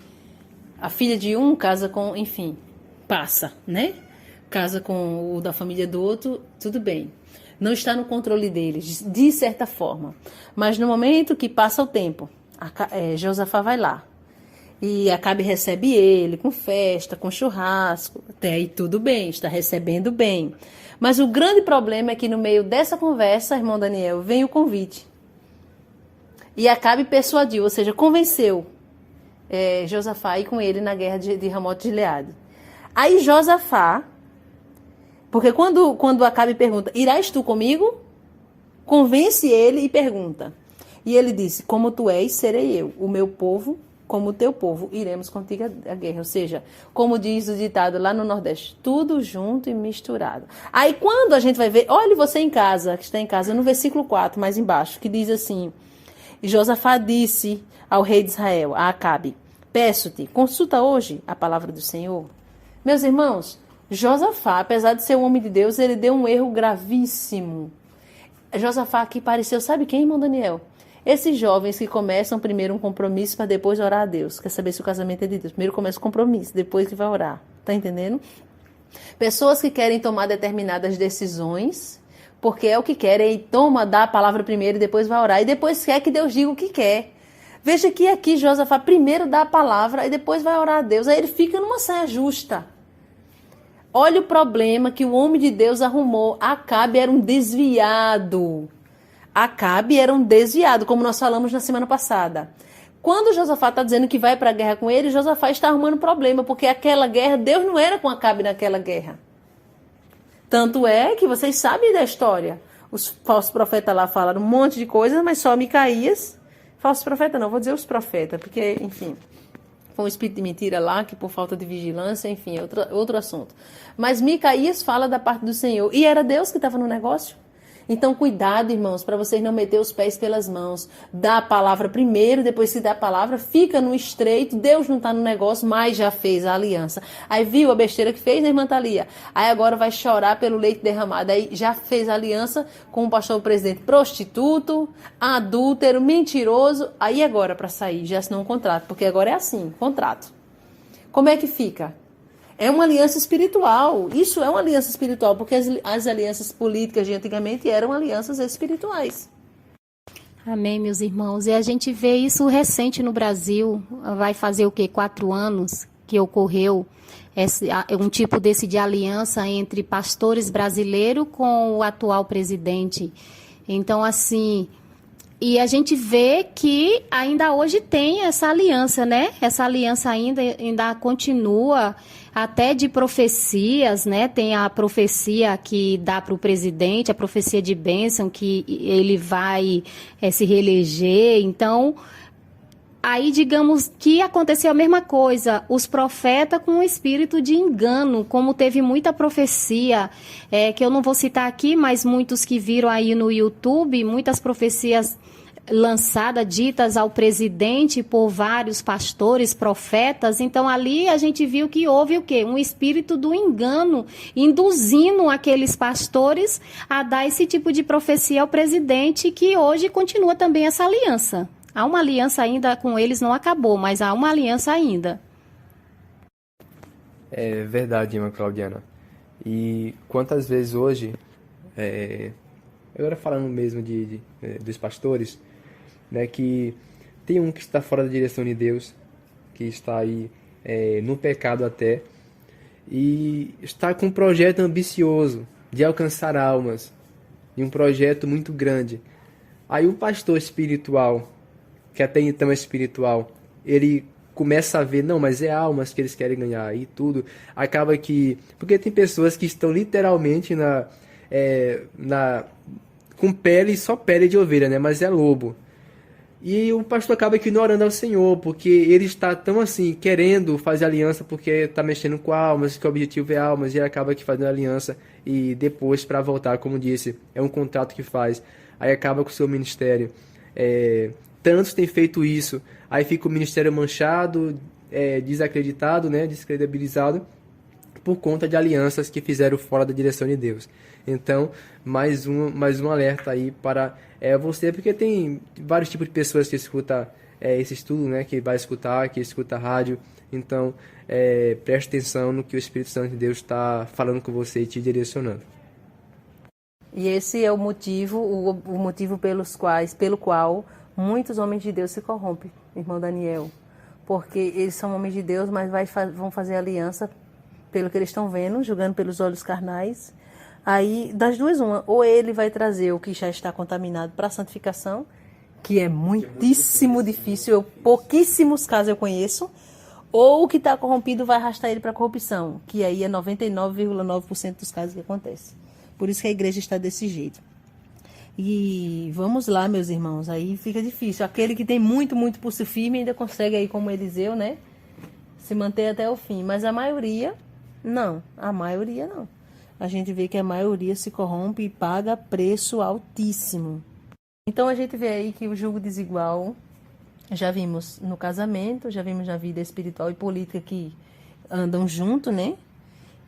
a filha de um casa com, enfim, passa, né? Casa com o da família do outro, tudo bem. Não está no controle deles, de certa forma. Mas no momento que passa o tempo, Josafá vai lá. E Acabe recebe ele com festa, com churrasco. Até aí tudo bem, está recebendo bem. Mas o grande problema é que no meio dessa conversa, irmão Daniel, vem o convite. E Acabe persuadiu, ou seja, convenceu Josafá a ir com ele na guerra de Ramote de Gileade. Aí Josafá, porque quando Acabe pergunta, irás tu comigo? Convence ele e pergunta. E ele disse, como tu és, serei eu. O meu povo, como o teu povo, iremos contigo à guerra. Ou seja, como diz o ditado lá no Nordeste, tudo junto e misturado. Aí quando a gente vai ver, olhe você em casa, que está em casa, no versículo 4, mais embaixo, que diz assim, e Josafá disse ao rei de Israel, a Acabe, peço-te, consulta hoje a palavra do Senhor. Meus irmãos, Josafá, apesar de ser um homem de Deus, ele deu um erro gravíssimo. Josafá aqui pareceu, sabe quem, irmão Daniel? Esses jovens que começam primeiro um compromisso para depois orar a Deus. Quer saber se o casamento é de Deus? Primeiro começa o compromisso, depois que vai orar. Tá entendendo? Pessoas que querem tomar determinadas decisões, porque é o que querem, e dá a palavra primeiro e depois vai orar. E depois quer que Deus diga o que quer. Veja que aqui Josafá primeiro dá a palavra e depois vai orar a Deus. Aí ele fica numa saia justa. Olha o problema que o homem de Deus arrumou. Acabe era um desviado. Acabe era um desviado, como nós falamos na semana passada. Quando Josafá está dizendo que vai para a guerra com ele, Josafá está arrumando problema, porque aquela guerra, Deus não era com Acabe naquela guerra. Tanto é que vocês sabem da história. Os falsos profetas lá falaram um monte de coisas, mas só Micaías, falsos profetas não, vou dizer os profetas, porque, enfim, foi um espírito de mentira lá, que por falta de vigilância, enfim, é outro assunto. Mas Micaías fala da parte do Senhor, e era Deus que estava no negócio. Então, cuidado, irmãos, para vocês não meter os pés pelas mãos. Dá a palavra primeiro, depois se dá a palavra, fica no estreito. Deus não está no negócio, mas já fez a aliança. Aí viu a besteira que fez, né, irmã Thalia? Aí agora vai chorar pelo leite derramado. Aí já fez a aliança com o pastor presidente prostituto, adúltero, mentiroso. Aí agora para sair, já assinou um contrato, porque agora é assim, contrato. Como é que fica? É uma aliança espiritual. Isso é uma aliança espiritual, porque as alianças políticas de antigamente eram alianças espirituais. Amém, meus irmãos. E a gente vê isso recente no Brasil. Vai fazer o quê? 4 anos que ocorreu um tipo desse de aliança entre pastores brasileiros com o atual presidente. Então, assim... E a gente vê que ainda hoje tem essa aliança, né? Essa aliança ainda continua, até de profecias, né? Tem a profecia que dá para o presidente, a profecia de bênção, que ele vai se reeleger. Então, aí digamos que aconteceu a mesma coisa, os profetas com um espírito de engano, como teve muita profecia, que eu não vou citar aqui, mas muitos que viram aí no YouTube, muitas profecias lançadas, ditas ao presidente por vários pastores, profetas. Então ali a gente viu que houve o quê? Um espírito do engano, induzindo aqueles pastores a dar esse tipo de profecia ao presidente, que hoje continua também essa aliança. Há uma aliança ainda com eles, não acabou, mas há uma aliança ainda. É verdade, irmã Claudiana. E quantas vezes hoje, agora falando mesmo dos pastores, né, que tem um que está fora da direção de Deus, que está aí no pecado até, e está com um projeto ambicioso de alcançar almas, e um projeto muito grande. Aí o pastor espiritual, que até então é espiritual, ele começa a ver, não, mas é almas que eles querem ganhar e tudo, acaba que... Porque tem pessoas que estão literalmente com pele, só pele de ovelha, né? Mas é lobo. E o pastor acaba ignorando ao Senhor, porque ele está tão assim, querendo fazer aliança, porque está mexendo com almas, que o objetivo é almas, e ele acaba que fazendo aliança, e depois, para voltar, como disse, é um contrato que faz, aí acaba com o seu ministério. Tantos têm feito isso, aí fica o ministério manchado, desacreditado, né, descredibilizado, por conta de alianças que fizeram fora da direção de Deus. Então, mais um alerta aí para você, porque tem vários tipos de pessoas que escutam esse estudo, né, que vai escutar, que escuta rádio. Então, preste atenção no que o Espírito Santo de Deus está falando com você e te direcionando. E esse é o motivo pelo qual muitos homens de Deus se corrompem, irmão Daniel. Porque eles são homens de Deus, mas vão fazer aliança pelo que eles estão vendo, julgando pelos olhos carnais. Aí, das duas, uma, ou ele vai trazer o que já está contaminado para a santificação, que é muitíssimo difícil, pouquíssimos casos eu conheço, ou o que está corrompido vai arrastar ele para a corrupção, que aí é 99,9% dos casos que acontece. Por isso que a igreja está desse jeito. E vamos lá, meus irmãos, aí fica difícil. Aquele que tem muito, muito pulso firme ainda consegue aí, como Eliseu, né, se manter até o fim, mas a maioria não. A gente vê que a maioria se corrompe e paga preço altíssimo. Então a gente vê aí que o julgo desigual, já vimos no casamento, já vimos na vida espiritual e política que andam junto, né?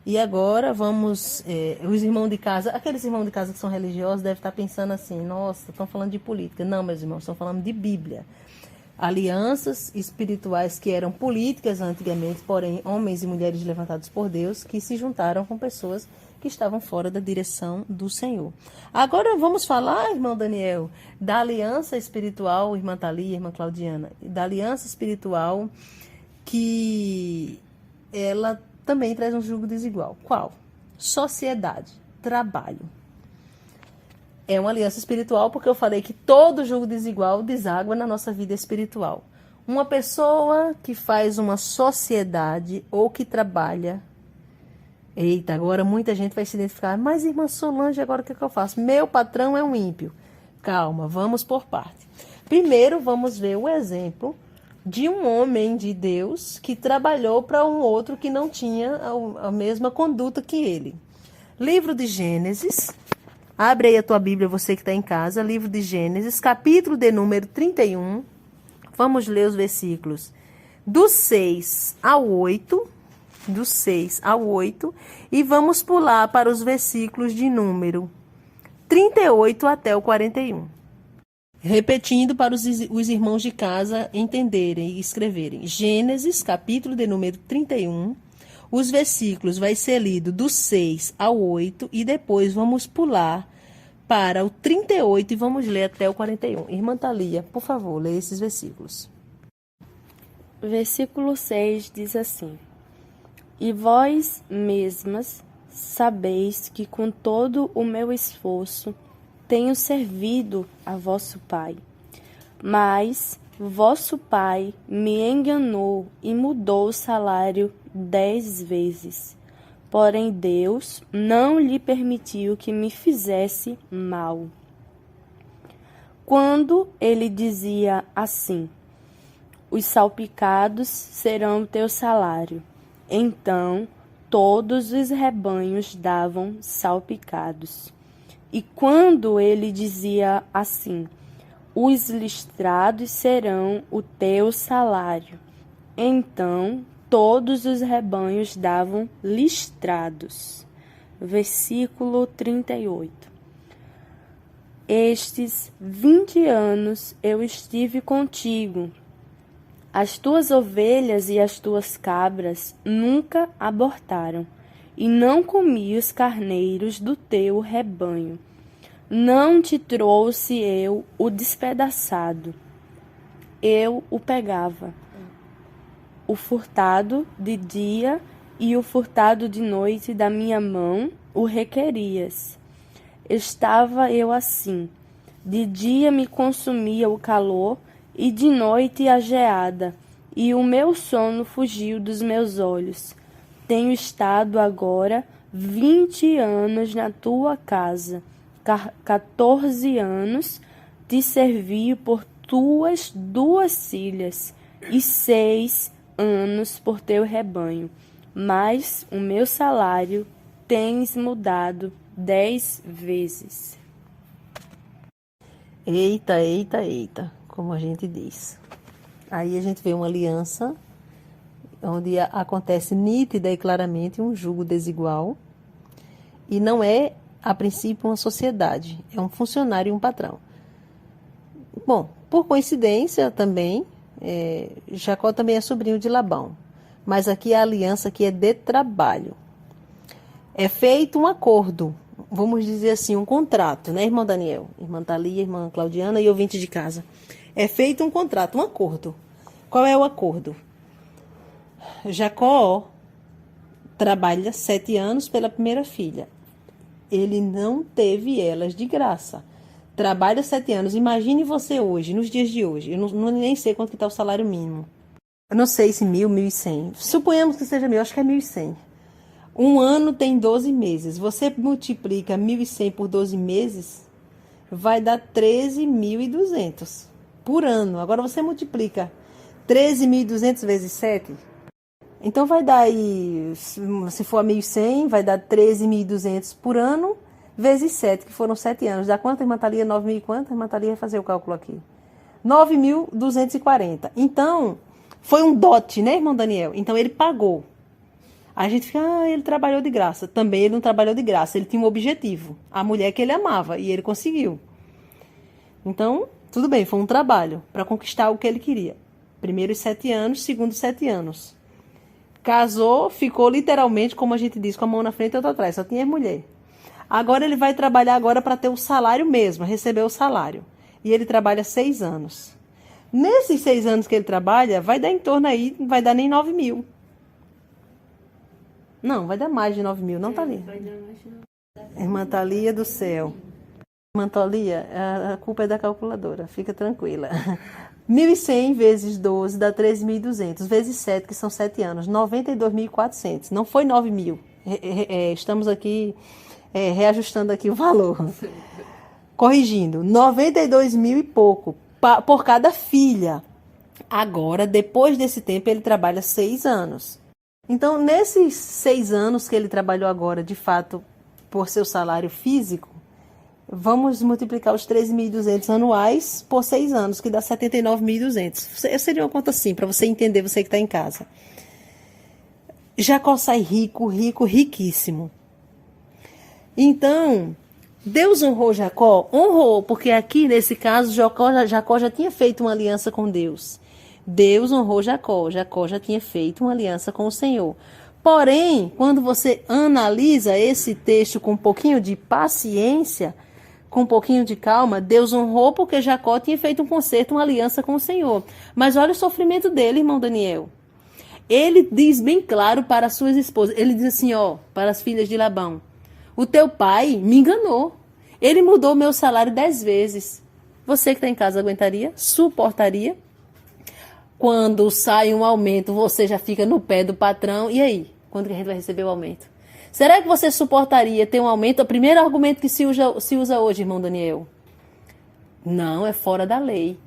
E agora vamos, os irmãos de casa, aqueles irmãos de casa que são religiosos devem estar pensando assim, nossa, estão falando de política. Não, meus irmãos, estão falando de Bíblia. Alianças espirituais que eram políticas antigamente, porém homens e mulheres levantados por Deus que se juntaram com pessoas que estavam fora da direção do Senhor. Agora vamos falar, irmão Daniel, da aliança espiritual, irmã Thalia, irmã Claudiana, da aliança espiritual que ela também traz um jugo desigual. Qual? Sociedade, trabalho. É uma aliança espiritual porque eu falei que todo jugo desigual deságua na nossa vida espiritual. Uma pessoa que faz uma sociedade ou que trabalha... Eita, agora muita gente vai se identificar. Mas, irmã Solange, agora o que eu faço? Meu patrão é um ímpio. Calma, vamos por parte. Primeiro, vamos ver o exemplo de um homem de Deus que trabalhou para um outro que não tinha a mesma conduta que ele. Livro de Gênesis... Abre aí a tua Bíblia, você que está em casa, livro de Gênesis, capítulo de número 31. Vamos ler os versículos do 6 ao 8, e vamos pular para os versículos de número 38 até o 41. Repetindo para os irmãos de casa entenderem e escreverem. Gênesis, capítulo de número 31. Os versículos vai ser lido do 6 ao 8 e depois vamos pular para o 38 e vamos ler até o 41. Irmã Thalia, por favor, leia esses versículos. Versículo 6 diz assim: E vós mesmas sabeis que com todo o meu esforço tenho servido a vosso pai. Mas vosso pai me enganou e mudou o salário 10 vezes. Porém, Deus não lhe permitiu que me fizesse mal. Quando ele dizia assim: Os salpicados serão o teu salário. Então, todos os rebanhos davam salpicados. E quando ele dizia assim: Os listrados serão o teu salário. Então, todos os rebanhos davam listrados. Versículo 38. Estes 20 anos eu estive contigo. As tuas ovelhas e as tuas cabras nunca abortaram, e não comi os carneiros do teu rebanho. Não te trouxe eu o despedaçado. Eu o pegava. O furtado de dia e o furtado de noite da minha mão o requerias. Estava eu assim. De dia me consumia o calor e de noite a geada, e o meu sono fugiu dos meus olhos. Tenho estado agora 20 anos na tua casa, 14 anos te servi por tuas 2 filhas, e 6 anos por teu rebanho. Mas o meu salário tens mudado 10 vezes. Eita, eita, eita, como a gente diz. Aí a gente vê uma aliança onde acontece nítida e claramente um julgo desigual, e não é, a princípio, uma sociedade, é um funcionário e um patrão. Bom, por coincidência também, Jacó também é sobrinho de Labão, mas aqui a aliança aqui é de trabalho. É feito um acordo, vamos dizer assim, um contrato, né, irmão Daniel? Irmã Thalia, irmã Claudiana e ouvinte de casa. É feito um contrato, um acordo. Qual é o acordo? Jacó trabalha 7 anos pela primeira filha. Ele não teve elas de graça. Trabalha 7 anos. Imagine você hoje, nos dias de hoje. Eu nem sei quanto que está o salário mínimo. Eu não sei se 1.000, 1.100. Suponhamos que seja 1.000, acho que é 1.100. Um ano tem 12 meses. Você multiplica 1.100 por 12 meses, vai dar 13.200 por ano. Agora você multiplica 13.200 vezes 7. Então vai dar aí, se for a 1.100, vai dar 13.200 por ano, vezes 7, que foram 7 anos. Dá quanto, irmã Thalia? 9.000 e quanto? Irmã Thalia vai fazer o cálculo aqui. 9.240. Então, foi um dote, né, irmão Daniel? Então ele pagou. Aí a gente fica, ele trabalhou de graça. Também ele não trabalhou de graça, ele tinha um objetivo. A mulher que ele amava, e ele conseguiu. Então, tudo bem, foi um trabalho para conquistar o que ele queria. Primeiros 7 anos, segundos 7 anos. Casou, ficou literalmente, como a gente diz, com a mão na frente e outra atrás, só tinha mulher. Agora ele vai trabalhar agora para ter o salário mesmo, receber o salário. E ele trabalha 6 anos. Nesses 6 anos que ele trabalha, vai dar em torno aí, não vai dar nem 9.000. Não, vai dar mais de 9.000, não, Thalia? Vai dar mais de 9.000. Irmã Thalia do céu. Irmã Thalia, a culpa é da calculadora, fica tranquila. 1.100 vezes 12 dá 13.200, vezes 7, que são 7 anos, 92.400. Não foi 9.000. Estamos aqui reajustando aqui o valor. Corrigindo, 92.000 e pouco por cada filha. Agora, depois desse tempo, ele trabalha 6 anos. Então, nesses 6 anos que ele trabalhou agora, de fato, por seu salário físico, vamos multiplicar os 13.200 anuais por 6 anos, que dá 79.200. Seria uma conta assim, para você entender, você que está em casa. Jacó sai rico, rico, riquíssimo. Então, Deus honrou Jacó? Honrou, porque aqui, nesse caso, Jacó já tinha feito uma aliança com Deus. Deus honrou Jacó. Jacó já tinha feito uma aliança com o Senhor. Porém, quando você analisa esse texto com um pouquinho de paciência, com um pouquinho de calma, Deus honrou porque Jacó tinha feito um concerto, uma aliança com o Senhor. Mas olha o sofrimento dele, irmão Daniel. Ele diz bem claro para as suas esposas. Ele diz assim, para as filhas de Labão: o teu pai me enganou. Ele mudou meu salário 10 vezes. Você que está em casa aguentaria? Suportaria? Quando sai um aumento, você já fica no pé do patrão. E aí? Quando que a gente vai receber o aumento? Será que você suportaria ter um aumento? O primeiro argumento que se usa hoje, irmão Daniel. Não, é fora da lei.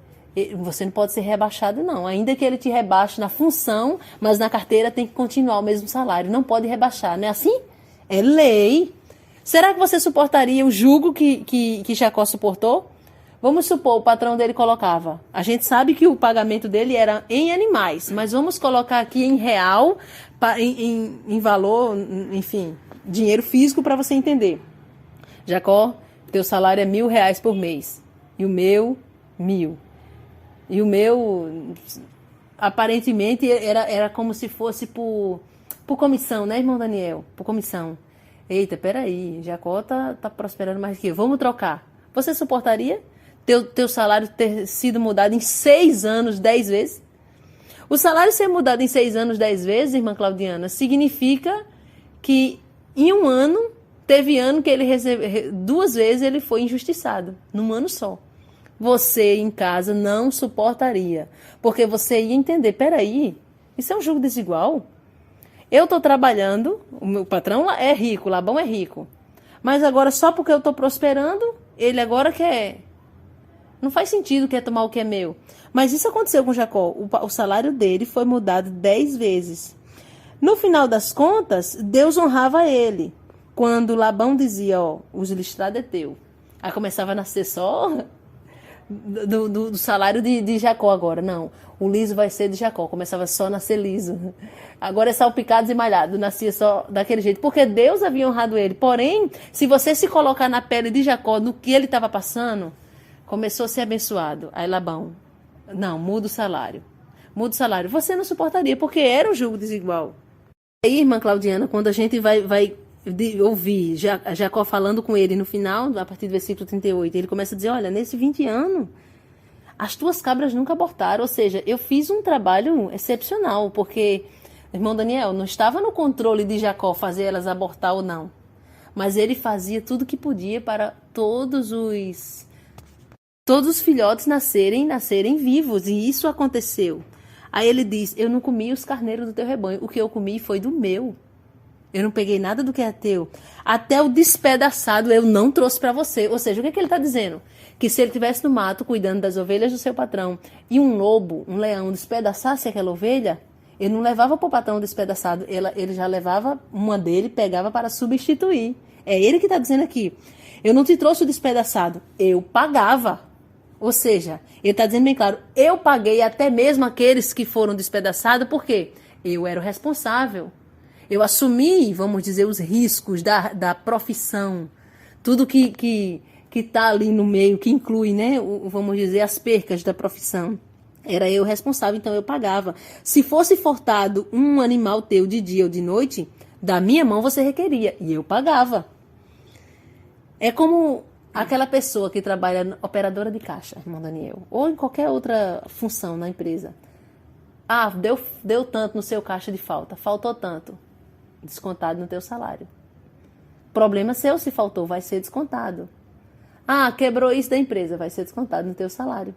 Você não pode ser rebaixado, não. Ainda que ele te rebaixe na função, mas na carteira tem que continuar o mesmo salário. Não pode rebaixar, não é assim? É lei. Será que você suportaria o jugo que Jacó suportou? Vamos supor, o patrão dele colocava. A gente sabe que o pagamento dele era em animais, mas vamos colocar aqui em real, em valor, enfim, dinheiro físico para você entender. Jacó, teu salário é R$1.000 por mês. E o meu, 1.000. E o meu, aparentemente, era como se fosse por comissão, né, irmão Daniel? Por comissão. Eita, peraí, Jacó tá prosperando mais que eu. Vamos trocar. Você suportaria teu salário ter sido mudado em 6 anos, 10 vezes? O salário ser mudado em 6 anos, 10 vezes, irmã Claudiana, significa que em um ano, teve ano que ele recebeu, 2 vezes ele foi injustiçado, num ano só. você em casa não suportaria. Porque você ia entender, peraí, isso é um jogo desigual? Eu estou trabalhando, o meu patrão é rico, Labão é rico. Mas agora, só porque eu estou prosperando, ele agora quer... Não faz sentido, quer tomar o que é meu. Mas isso aconteceu com Jacó. O salário dele foi mudado 10 vezes. No final das contas, Deus honrava ele. Quando Labão dizia, ó, os listrados é teu. Aí começava a nascer só do salário de Jacó agora. Não, o liso vai ser de Jacó. Começava só a nascer liso. Agora é salpicados e malhado. Nascia só daquele jeito. Porque Deus havia honrado ele. Porém, se você se colocar na pele de Jacó, no que ele estava passando, começou a ser abençoado. Aí Labão, não, muda o salário. Muda o salário. Você não suportaria, porque era um jugo desigual. Aí, irmã Claudiana, quando a gente vai ouvir Jacó falando com ele no final, a partir do versículo 38, ele começa a dizer, olha, nesse 20 anos, as tuas cabras nunca abortaram. Ou seja, eu fiz um trabalho excepcional, porque, irmão Daniel, não estava no controle de Jacó fazer elas abortar ou não. Mas ele fazia tudo que podia para todos os filhotes nascerem vivos, e isso aconteceu. Aí ele diz, eu não comi os carneiros do teu rebanho, o que eu comi foi do meu. Eu não peguei nada do que é teu. Até o despedaçado eu não trouxe para você. Ou seja, o que ele está dizendo? Que se ele estivesse no mato cuidando das ovelhas do seu patrão e um lobo, um leão, despedaçasse aquela ovelha, ele não levava para o patrão despedaçado, ele já levava uma dele, pegava para substituir. É ele que está dizendo aqui. Eu não te trouxe o despedaçado, eu pagava. Ou seja, ele está dizendo bem claro, eu paguei até mesmo aqueles que foram despedaçados, porque eu era o responsável. Eu assumi, vamos dizer, os riscos da profissão. Tudo que está ali no meio, que inclui, né, vamos dizer, as percas da profissão. Era eu responsável, então eu pagava. Se fosse furtado um animal teu de dia ou de noite, da minha mão você requeria, e eu pagava. É como aquela pessoa que trabalha operadora de caixa, irmão Daniel, ou em qualquer outra função na empresa. Ah, deu tanto no seu caixa de falta, faltou tanto. Descontado no teu salário. Problema seu se faltou, vai ser descontado. Ah, quebrou isso da empresa, vai ser descontado no teu salário.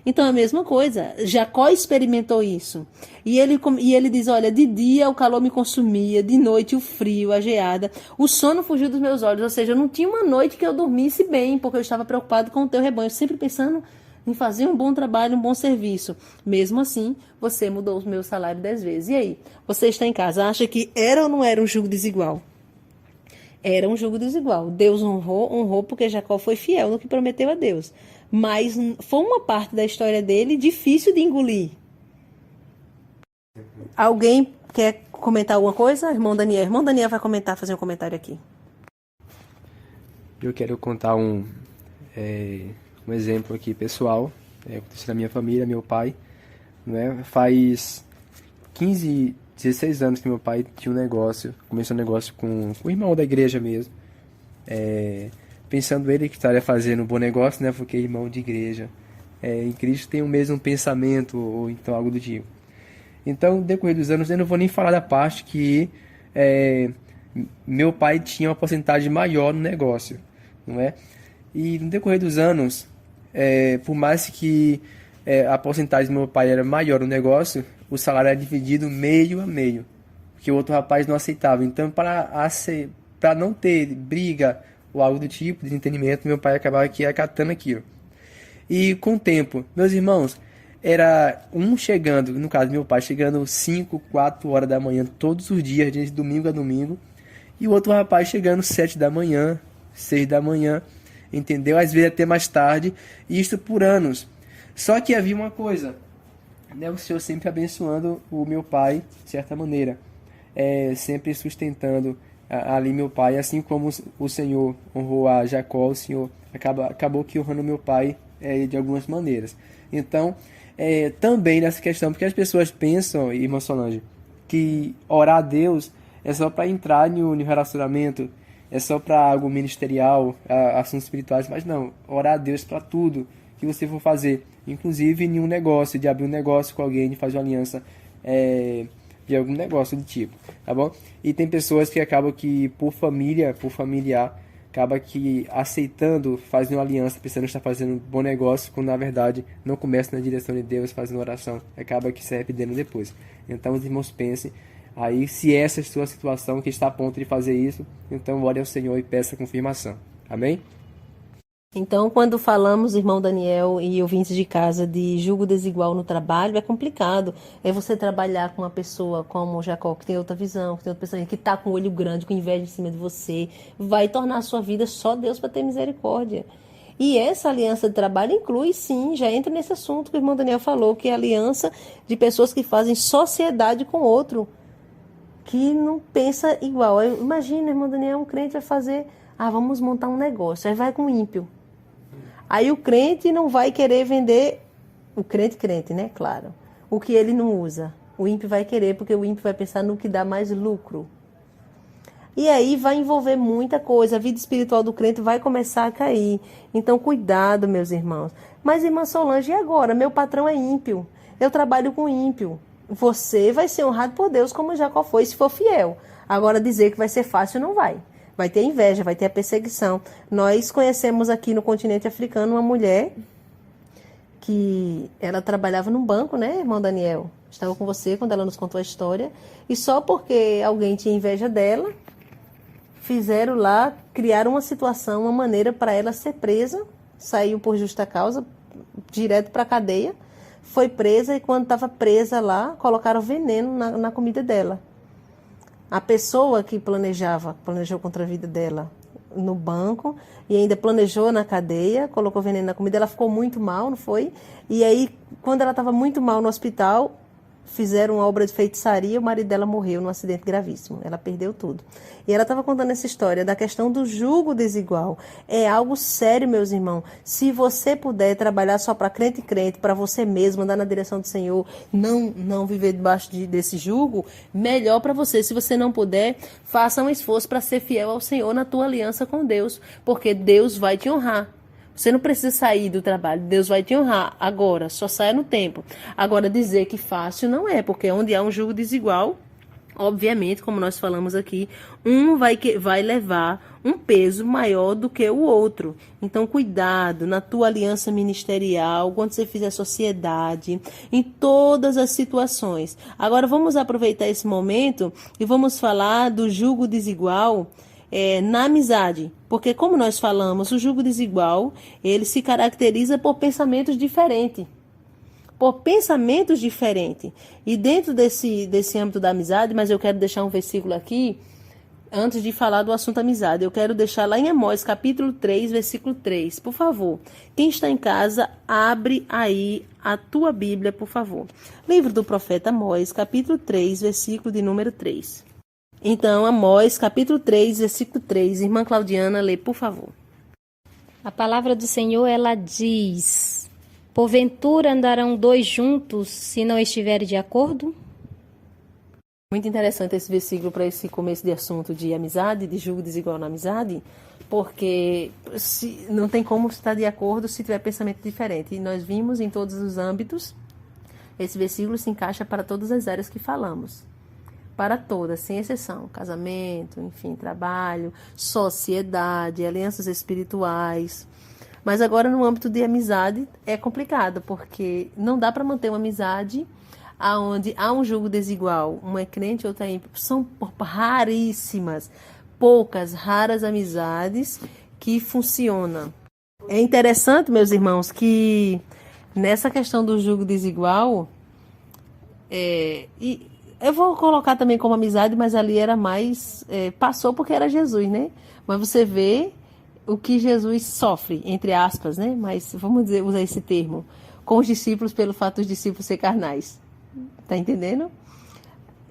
Então é a mesma coisa. Jacó experimentou isso. E ele diz, olha, de dia o calor me consumia, de noite o frio, a geada, o sono fugiu dos meus olhos. Ou seja, eu não tinha uma noite que eu dormisse bem, porque eu estava preocupado com o teu rebanho, sempre pensando em fazer um bom trabalho, um bom serviço. Mesmo assim, você mudou o meu salário 10 vezes. E aí? Você está em casa, acha que era ou não era um jugo desigual? Era um jugo desigual. Deus honrou porque Jacó foi fiel no que prometeu a Deus. Mas foi uma parte da história dele difícil de engolir. Alguém quer comentar alguma coisa? Irmão Daniel vai comentar, fazer um comentário aqui. Eu quero contar um exemplo aqui pessoal. Aconteceu na minha família, meu pai. Né? Faz 15, 16 anos que meu pai tinha um negócio. Começou um negócio com o irmão da igreja mesmo. Pensando ele que estaria fazendo um bom negócio, né? Porque irmão de igreja em Cristo tem o mesmo pensamento, ou então algo do tipo. Então, no decorrer dos anos, eu não vou nem falar da parte que meu pai tinha uma porcentagem maior no negócio, não é? E no decorrer dos anos, por mais que a porcentagem do meu pai era maior no negócio, o salário era dividido meio a meio, porque o outro rapaz não aceitava. Então, para não ter briga ou algo do tipo, desentendimento, meu pai acabava aqui acatando aquilo. E com o tempo, meus irmãos, era um chegando, no caso meu pai, chegando 5, 4 horas da manhã todos os dias, de domingo a domingo, e o outro rapaz chegando 7 da manhã, 6 da manhã, entendeu? Às vezes até mais tarde, e isso por anos. Só que havia uma coisa, né? O Senhor sempre abençoando o meu pai, de certa maneira, sempre sustentando ali meu pai, assim como o Senhor honrou a Jacó, o Senhor acabou que honrando meu pai de algumas maneiras. Então, também nessa questão, porque as pessoas pensam, irmã Solange, que orar a Deus é só para entrar no relacionamento, é só para algo ministerial, assuntos espirituais, mas não, orar a Deus para tudo que você for fazer, inclusive em um negócio, de abrir um negócio com alguém, de fazer uma aliança, de algum negócio do tipo, tá bom? E tem pessoas que acabam que por familiar, acaba que aceitando, fazendo uma aliança, pensando que está fazendo um bom negócio, quando na verdade não começa na direção de Deus, fazendo oração, acaba que se arrependendo depois. Então os irmãos pensem, aí se essa é a sua situação, que está a ponto de fazer isso, então ore ao Senhor e peça confirmação. Amém? Então, quando falamos, irmão Daniel e ouvintes de casa, de julgo desigual no trabalho, é complicado. É você trabalhar com uma pessoa como Jacó, que tem outra visão, que tem outro pensamento, que está com o olho grande, com inveja em cima de você. Vai tornar a sua vida só Deus para ter misericórdia. E essa aliança de trabalho inclui, sim, já entra nesse assunto que o irmão Daniel falou, que é a aliança de pessoas que fazem sociedade com outro, que não pensa igual. Imagina, irmão Daniel, um crente vai fazer, vamos montar um negócio, aí vai com um ímpio. Aí o crente não vai querer vender, o crente, né? Claro. O que ele não usa. O ímpio vai querer, porque o ímpio vai pensar no que dá mais lucro. E aí vai envolver muita coisa. A vida espiritual do crente vai começar a cair. Então, cuidado, meus irmãos. Mas, irmã Solange, e agora? Meu patrão é ímpio. Eu trabalho com ímpio. Você vai ser honrado por Deus, como Jacó foi, se for fiel. Agora, dizer que vai ser fácil, não vai. Vai ter inveja, vai ter a perseguição. Nós conhecemos aqui no continente africano uma mulher que ela trabalhava num banco, né, irmão Daniel? Estava com você quando ela nos contou a história. E só porque alguém tinha inveja dela, fizeram lá, criaram uma situação, uma maneira para ela ser presa. Saiu por justa causa, direto para a cadeia. Foi presa e quando estava presa lá, colocaram veneno na comida dela. A pessoa que planejou contra a vida dela no banco e ainda planejou na cadeia, colocou veneno na comida, ela ficou muito mal, não foi? E aí, quando ela estava muito mal no hospital, fizeram uma obra de feitiçaria, o marido dela morreu num acidente gravíssimo. Ela perdeu tudo. E ela estava contando essa história da questão do julgo desigual. É algo sério, meus irmãos. Se você puder trabalhar só para crente e crente, para você mesmo, andar na direção do Senhor, não viver debaixo desse julgo, melhor para você. Se você não puder, faça um esforço para ser fiel ao Senhor na tua aliança com Deus, porque Deus vai te honrar. Você não precisa sair do trabalho, Deus vai te honrar agora, só saia no tempo. Agora, dizer que fácil não é, porque onde há um julgo desigual, obviamente, como nós falamos aqui, um vai levar um peso maior do que o outro. Então, cuidado na tua aliança ministerial, quando você fizer sociedade, em todas as situações. Agora, vamos aproveitar esse momento e vamos falar do julgo desigual na amizade, porque como nós falamos, o julgo desigual, ele se caracteriza por pensamentos diferentes, e dentro desse âmbito da amizade, mas eu quero deixar um versículo aqui, antes de falar do assunto amizade, eu quero deixar lá em Amós, capítulo 3, versículo 3, por favor. Quem está em casa, abre aí a tua Bíblia, por favor. Livro do profeta Amós, capítulo 3, versículo de número 3. Então, Amós, capítulo 3, versículo 3. Irmã Claudiana, lê, por favor. A palavra do Senhor, ela diz: porventura andarão dois juntos se não estiverem de acordo? Muito interessante esse versículo para esse começo de assunto de amizade, de julgo desigual na amizade, porque não tem como estar de acordo se tiver pensamento diferente. E nós vimos em todos os âmbitos, esse versículo se encaixa para todas as áreas que falamos. Para todas, sem exceção, casamento, enfim, trabalho, sociedade, alianças espirituais. Mas agora no âmbito de amizade é complicado, porque não dá para manter uma amizade onde há um julgo desigual, um é crente, outro é ímpio. São raríssimas, raras amizades que funcionam. É interessante, meus irmãos, que nessa questão do julgo desigual, eu vou colocar também como amizade, mas ali era mais... passou porque era Jesus, né? Mas você vê o que Jesus sofre, entre aspas, né? Mas vamos usar esse termo. Com os discípulos, pelo fato dos discípulos ser carnais. Tá entendendo?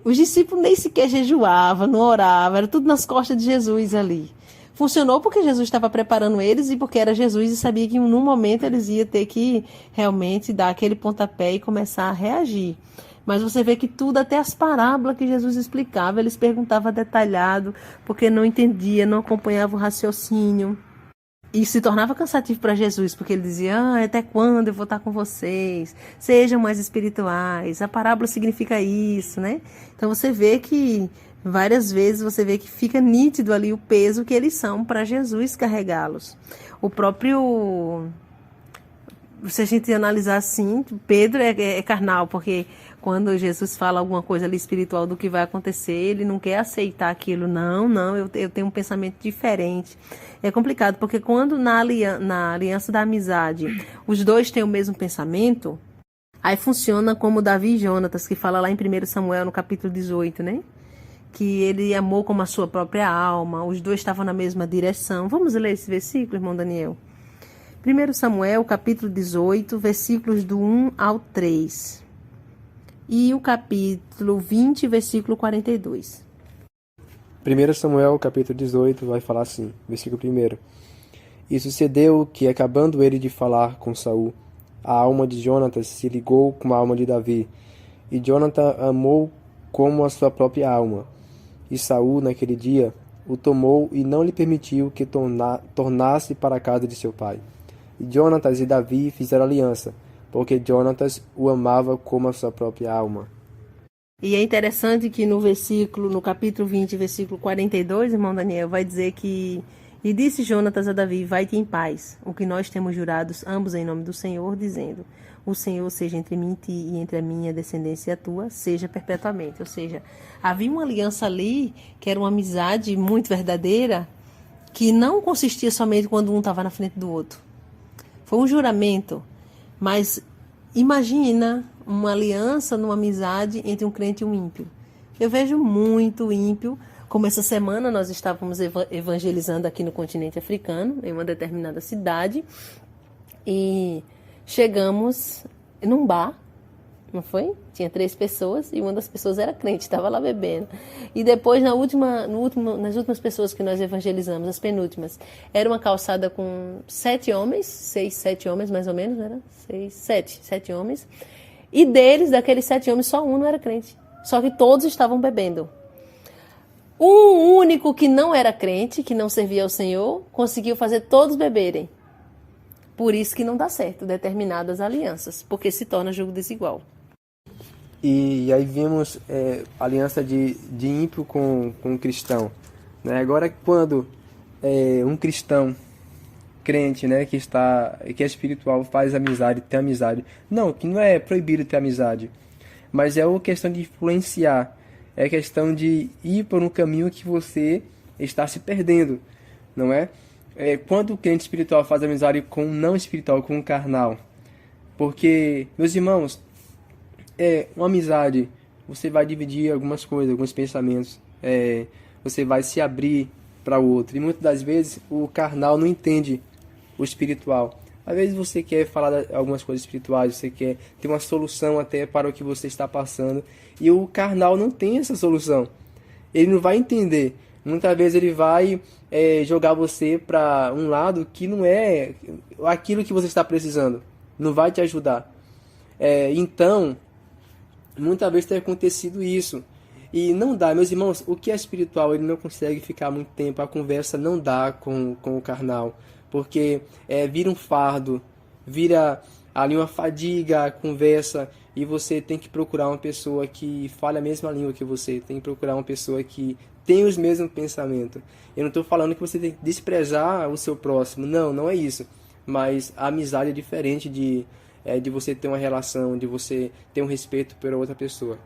Os discípulos nem sequer jejuavam, não oravam. Era tudo nas costas de Jesus ali. Funcionou porque Jesus estava preparando eles e porque era Jesus e sabia que num momento eles iam ter que realmente dar aquele pontapé e começar a reagir. Mas você vê que tudo, até as parábolas que Jesus explicava, eles perguntavam detalhado, porque não entendia, não acompanhava o raciocínio. E se tornava cansativo para Jesus, porque ele dizia, até quando eu vou estar com vocês? Sejam mais espirituais. A parábola significa isso, né? Então você vê que Várias vezes você vê que fica nítido ali o peso que eles são para Jesus carregá-los. O próprio, se a gente analisar assim, Pedro é carnal, porque quando Jesus fala alguma coisa ali espiritual do que vai acontecer, ele não quer aceitar aquilo. Não, eu tenho um pensamento diferente. É complicado, porque quando na aliança da amizade os dois têm o mesmo pensamento, aí funciona como Davi e Jonatas, que fala lá em 1 Samuel, no capítulo 18, né? Que ele amou como a sua própria alma, os dois estavam na mesma direção. Vamos ler esse versículo, irmão Daniel? 1 Samuel, capítulo 18, versículos do 1 ao 3. E o capítulo 20, versículo 42. 1 Samuel, capítulo 18, vai falar assim, versículo 1. E sucedeu que, acabando ele de falar com Saul, a alma de Jonatas se ligou com a alma de Davi, e Jonathan amou como a sua própria alma. E Saul, naquele dia, o tomou e não lhe permitiu que tornasse para a casa de seu pai. E Jonatas e Davi fizeram aliança, porque Jonatas o amava como a sua própria alma. E é interessante que no capítulo 20, versículo 42, irmão Daniel, vai dizer que: E disse Jonatas a Davi, vai-te em paz, o que nós temos jurados, ambos em nome do Senhor, dizendo: O Senhor seja entre mim e ti, e entre a minha descendência e a tua, seja perpetuamente. Ou seja, havia uma aliança ali, que era uma amizade muito verdadeira, que não consistia somente quando um estava na frente do outro. Foi um juramento, mas imagina uma aliança, numa amizade entre um crente e um ímpio. Eu vejo muito ímpio, como essa semana nós estávamos evangelizando aqui no continente africano, em uma determinada cidade, e chegamos num bar, não foi? Tinha 3 pessoas e uma das pessoas era crente, estava lá bebendo. E depois, nas últimas pessoas que nós evangelizamos, as penúltimas, era uma calçada com 7 homens, 6, 7 homens mais ou menos, era 7 homens. E daqueles 7 homens, só um não era crente. Só que todos estavam bebendo. Um único que não era crente, que não servia ao Senhor, conseguiu fazer todos beberem. Por isso que não dá certo determinadas alianças, porque se torna jogo desigual. E aí vimos aliança de ímpio com cristão. Né? Agora, quando um cristão crente, né, que é espiritual, faz amizade, tem amizade. Não, que não é proibido ter amizade, mas é uma questão de influenciar. É questão de ir por um caminho que você está se perdendo, não é? Quando o crente espiritual faz amizade com um não espiritual, com um carnal. Porque, meus irmãos, uma amizade, você vai dividir algumas coisas, alguns pensamentos. Você vai se abrir para o outro. E muitas das vezes o carnal não entende o espiritual. Às vezes você quer falar algumas coisas espirituais, você quer ter uma solução até para o que você está passando. E o carnal não tem essa solução. Ele não vai entender. Muitas vezes ele vai jogar você para um lado que não é aquilo que você está precisando. Não vai te ajudar. Então, muitas vezes tem acontecido isso. E não dá, meus irmãos, o que é espiritual, ele não consegue ficar muito tempo. A conversa não dá com o carnal. Porque vira um fardo, vira ali uma fadiga a conversa, e você tem que procurar uma pessoa que fale a mesma língua que você, tem que procurar uma pessoa que tem os mesmos pensamentos. Eu não estou falando que você tem que desprezar o seu próximo, não é isso, mas a amizade é diferente de você ter uma relação, de você ter um respeito pela outra pessoa.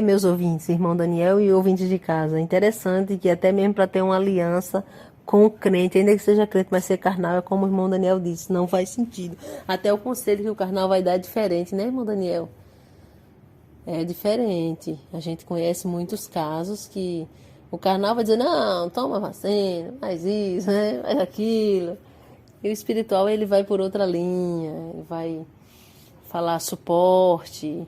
Meus ouvintes, irmão Daniel e ouvintes de casa, é interessante que até mesmo para ter uma aliança com o crente, ainda que seja crente, mas ser carnal, é como o irmão Daniel disse, não faz sentido. Até o conselho que o carnal vai dar é diferente, né, irmão Daniel? É diferente. A gente conhece muitos casos que o carnal vai dizer, não, toma vacina, faz isso, né? Faz aquilo. E o espiritual, ele vai por outra linha, ele vai falar suporte,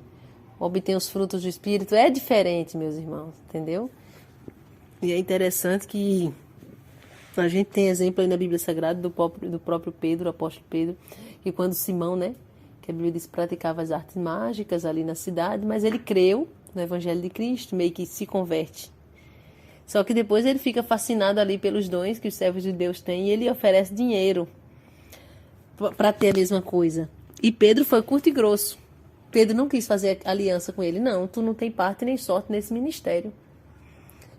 obter os frutos do Espírito. É diferente, meus irmãos, entendeu? E é interessante que a gente tem exemplo aí na Bíblia Sagrada do próprio Pedro, o apóstolo Pedro, que quando Simão, né, que a Bíblia diz, praticava as artes mágicas ali na cidade, mas ele creu no Evangelho de Cristo, meio que se converte. Só que depois ele fica fascinado ali pelos dons que os servos de Deus têm, e ele oferece dinheiro para ter a mesma coisa. E Pedro foi curto e grosso. Pedro não quis fazer aliança com ele. Não, tu não tem parte nem sorte nesse ministério.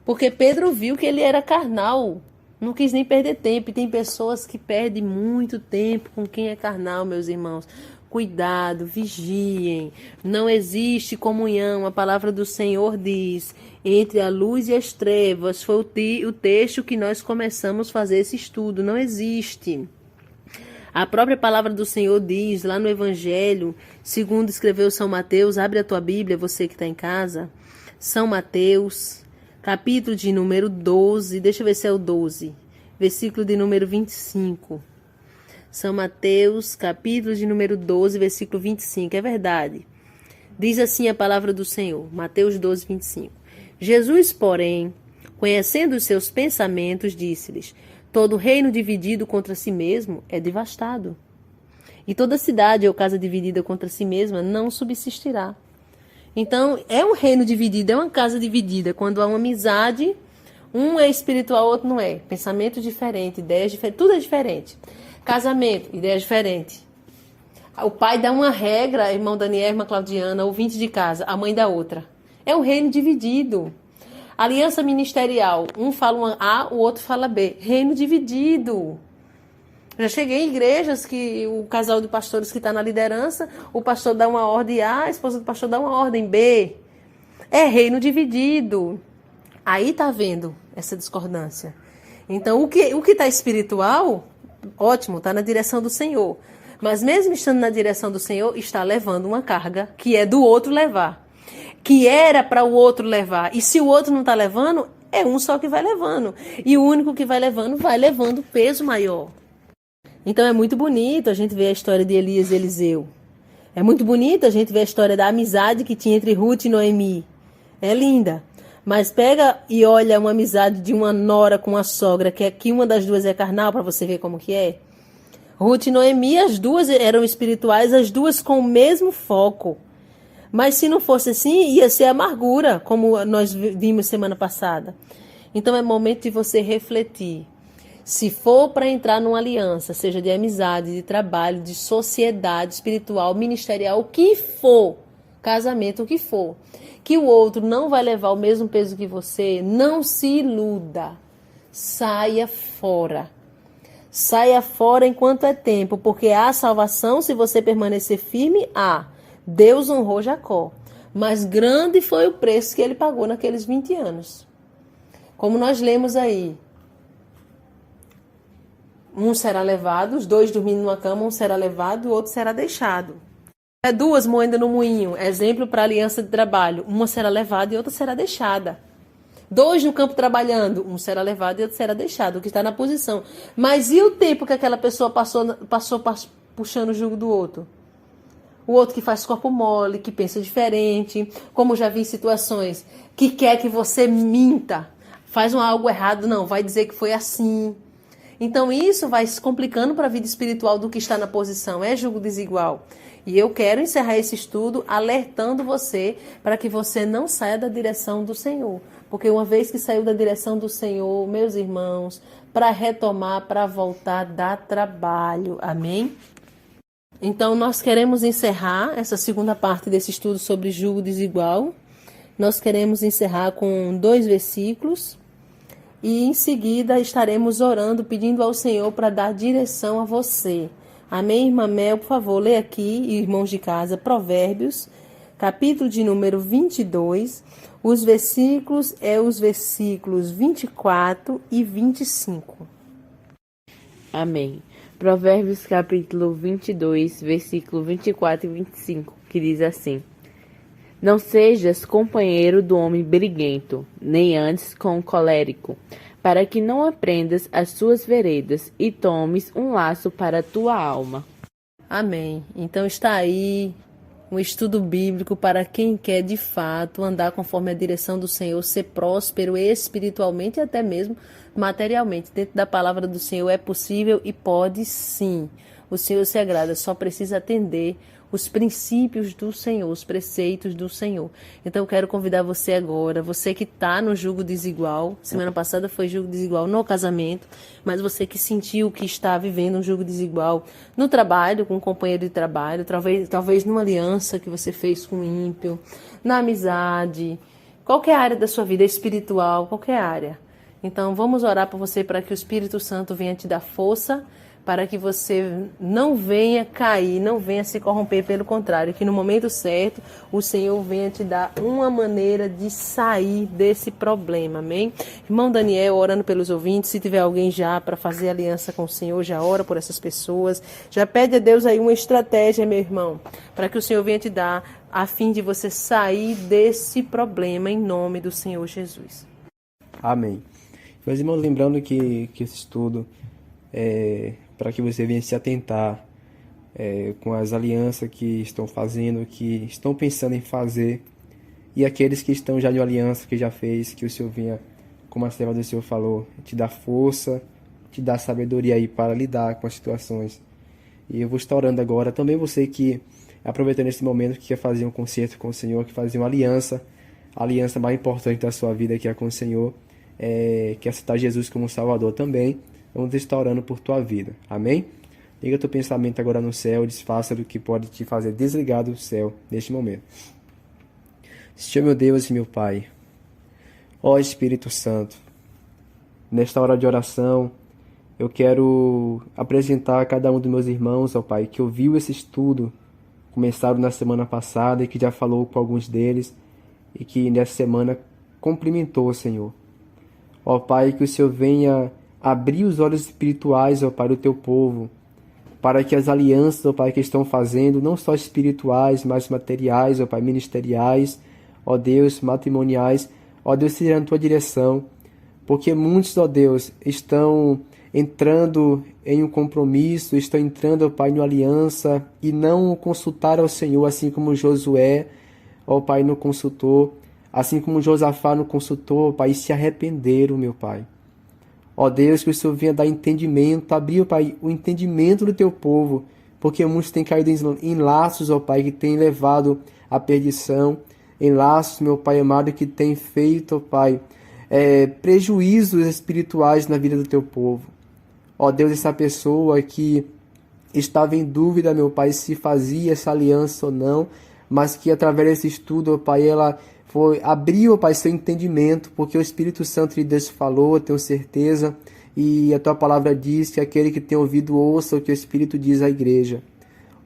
Porque Pedro viu que ele era carnal, não quis nem perder tempo. E tem pessoas que perdem muito tempo com quem é carnal, meus irmãos. Cuidado, vigiem. Não existe comunhão. A palavra do Senhor diz: entre a luz e as trevas. Foi o texto que nós começamos a fazer esse estudo. Não existe. A própria palavra do Senhor diz, lá no Evangelho, segundo escreveu São Mateus, abre a tua Bíblia, você que está em casa. São Mateus, capítulo de número 12, deixa eu ver se é o 12, versículo de número 25. São Mateus, capítulo de número 12, versículo 25, é verdade. Diz assim a palavra do Senhor, Mateus 12, 25. Jesus, porém, conhecendo os seus pensamentos, disse-lhes: todo reino dividido contra si mesmo é devastado. E toda cidade ou casa dividida contra si mesma não subsistirá. Então, é um reino dividido, é uma casa dividida. Quando há uma amizade, um é espiritual, outro não é. Pensamento diferente, ideias diferentes, tudo é diferente. Casamento, ideia diferente. O pai dá uma regra, irmão Daniel, irmã Claudiana, ouvinte de casa, a mãe dá outra. É um reino dividido. Aliança ministerial, um fala uma A, o outro fala B. Reino dividido. Já cheguei em igrejas que o casal de pastores que está na liderança, o pastor dá uma ordem A, a esposa do pastor dá uma ordem B. É reino dividido. Aí está vendo essa discordância. Então, o que está espiritual, ótimo, está na direção do Senhor. Mas mesmo estando na direção do Senhor, está levando uma carga que é do outro levar. Que era para o outro levar. E se o outro não está levando, é um só que vai levando. E o único que vai levando peso maior. Então é muito bonito a gente ver a história de Elias e Eliseu. É muito bonito a gente ver a história da amizade que tinha entre Ruth e Noemi. É linda. Mas pega e olha uma amizade de uma nora com a sogra, que aqui uma das duas é carnal, para você ver como que é. Ruth e Noemi, as duas eram espirituais, as duas com o mesmo foco. Mas se não fosse assim, ia ser amargura, como nós vimos semana passada. Então é momento de você refletir. Se for para entrar numa aliança, seja de amizade, de trabalho, de sociedade espiritual, ministerial, o que for, casamento, o que for, que o outro não vai levar o mesmo peso que você, não se iluda. Saia fora. Saia fora enquanto é tempo, porque há salvação se você permanecer firme, há. Deus honrou Jacó, mas grande foi o preço que ele pagou naqueles 20 anos. Como nós lemos aí, um será levado, os dois dormindo numa cama, um será levado, o outro será deixado. É duas moendo no moinho, exemplo para aliança de trabalho, uma será levada e outra será deixada. Dois no campo trabalhando, um será levado e outro será deixado, o que está na posição. Mas e o tempo que aquela pessoa passou puxando o jugo do outro? O outro que faz corpo mole, que pensa diferente, como já vi em situações, que quer que você minta, faz algo errado, não, vai dizer que foi assim. Então isso vai se complicando para a vida espiritual do que está na posição, é jugo desigual. E eu quero encerrar esse estudo alertando você para que você não saia da direção do Senhor. Porque uma vez que saiu da direção do Senhor, meus irmãos, para retomar, para voltar, dá trabalho. Amém? Então, nós queremos encerrar essa segunda parte desse estudo sobre jugo desigual. Nós queremos encerrar com 2 versículos. E em seguida estaremos orando, pedindo ao Senhor para dar direção a você. Amém, irmã Mel? Por favor, lê aqui, irmãos de casa, Provérbios, capítulo de número 22. Os versículos os versículos 24 e 25. Amém. Provérbios capítulo 22, versículo 24 e 25, que diz assim: não sejas companheiro do homem briguento, nem andes com o colérico, para que não aprendas as suas veredas e tomes um laço para a tua alma. Amém. Então está aí um estudo bíblico para quem quer de fato andar conforme a direção do Senhor, ser próspero espiritualmente e até mesmo materialmente. Dentro da palavra do Senhor é possível e pode sim. O Senhor se agrada, só precisa atender os princípios do Senhor, os preceitos do Senhor. Então eu quero convidar você agora, você que está no jugo desigual, semana passada foi jugo desigual no casamento, mas você que sentiu que está vivendo um jugo desigual no trabalho, com um companheiro de trabalho, talvez numa aliança que você fez com o ímpio, na amizade, Qualquer área da sua vida, espiritual, qualquer área. Então, vamos orar por você para que o Espírito Santo venha te dar força, para que você não venha cair, não venha se corromper, pelo contrário, que no momento certo o Senhor venha te dar uma maneira de sair desse problema, amém? Irmão Daniel, orando pelos ouvintes, se tiver alguém já para fazer aliança com o Senhor, já ora por essas pessoas, já pede a Deus aí uma estratégia, meu irmão, para que o Senhor venha te dar, a fim de você sair desse problema, em nome do Senhor Jesus. Amém. Meus irmãos, lembrando que esse estudo para que você venha se atentar com as alianças que estão fazendo, que estão pensando em fazer, e aqueles que estão já de aliança, que já fez, que o Senhor venha, como a serva do Senhor falou, te dar força, te dar sabedoria aí para lidar com as situações. E eu vou estar orando agora. Também você que, aproveitando esse momento, que quer fazer um concerto com o Senhor, que fazer uma aliança, a aliança mais importante da sua vida, que é com o Senhor, que aceitar Jesus como Salvador também, vamos estar orando por tua vida. Amém? Liga teu pensamento agora no céu, desfaça do que pode te fazer desligar do céu neste momento. Senhor meu Deus e meu Pai, ó Espírito Santo, nesta hora de oração, eu quero apresentar a cada um dos meus irmãos, ó Pai, que ouviu esse estudo, começaram na semana passada e que já falou com alguns deles, e que nessa semana cumprimentou, Senhor. Ó Pai, que o Senhor venha abrir os olhos espirituais, ó Pai, do teu povo, para que as alianças, ó Pai, que estão fazendo, não só espirituais, mas materiais, ó Pai, ministeriais, ó Deus, matrimoniais, ó Deus, seja na tua direção, porque muitos, ó Deus, estão entrando em um compromisso, estão entrando, ó Pai, em uma aliança e não consultaram ao Senhor, assim como Josué, ó Pai, não consultou, assim como Josafá não consultou, ó Pai, e se arrependeram, meu Pai. Ó Deus, que o Senhor venha dar entendimento, abrir, ó Pai, o entendimento do teu povo, porque muitos têm caído em laços, ó Pai, que têm levado à perdição, em laços, meu Pai amado, que têm feito, ó Pai, prejuízos espirituais na vida do teu povo. Ó Deus, essa pessoa que estava em dúvida, meu Pai, se fazia essa aliança ou não, mas que através desse estudo, ó Pai, ela abriu, ó Pai, seu entendimento, porque o Espírito Santo de Deus falou, eu tenho certeza, e a tua palavra diz que aquele que tem ouvido ouça o que o Espírito diz à igreja.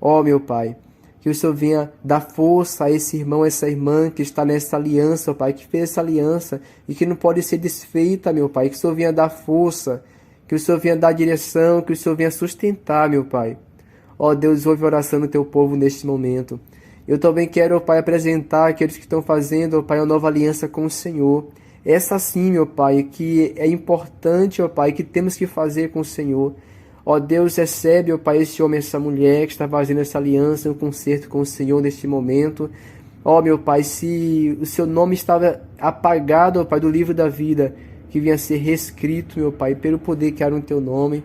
Ó meu Pai, que o Senhor venha dar força a esse irmão, essa irmã que está nessa aliança, ó Pai, que fez essa aliança e que não pode ser desfeita, meu Pai, que o Senhor venha dar força, que o Senhor venha dar direção, que o Senhor venha sustentar, meu Pai. Ó Deus, ouve a oração do teu povo neste momento. Eu também quero, ó Pai, apresentar aqueles que estão fazendo, ó Pai, uma nova aliança com o Senhor. Essa sim, meu Pai, que é importante, ó Pai, que temos que fazer com o Senhor. Ó Deus, recebe, ó Pai, esse homem, essa mulher que está fazendo essa aliança, um concerto com o Senhor neste momento. Ó meu Pai, se o seu nome estava apagado, ó Pai, do livro da vida, que venha a ser reescrito, meu Pai, pelo poder que há no teu nome.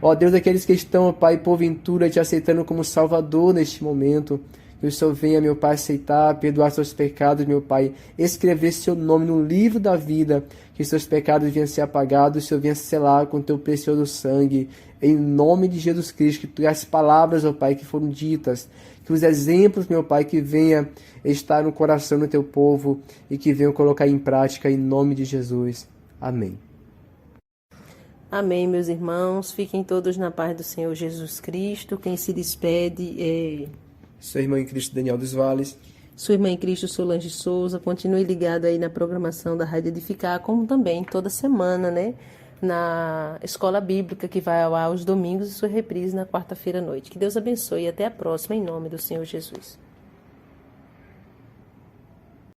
Ó Deus, aqueles que estão, ó Pai, porventura te aceitando como Salvador neste momento, que o Senhor venha, meu Pai, aceitar, perdoar seus pecados, meu Pai, escrever seu nome no livro da vida, que seus pecados venham ser apagados, o Senhor venha selar com teu precioso sangue, em nome de Jesus Cristo, que as palavras, ó Pai, que foram ditas, que os exemplos, meu Pai, que venha estar no coração do teu povo e que venham colocar em prática, em nome de Jesus. Amém. Amém, meus irmãos. Fiquem todos na paz do Senhor Jesus Cristo. Quem se despede é Sua irmã em Cristo, Daniel dos Vales. sua irmã em Cristo, Solange Souza. Continue ligado aí na programação da Rádio Edificar, como também toda semana, né? Na Escola Bíblica, que vai ao ar aos domingos e sua reprise na quarta-feira à noite. Que Deus abençoe e até a próxima, em nome do Senhor Jesus.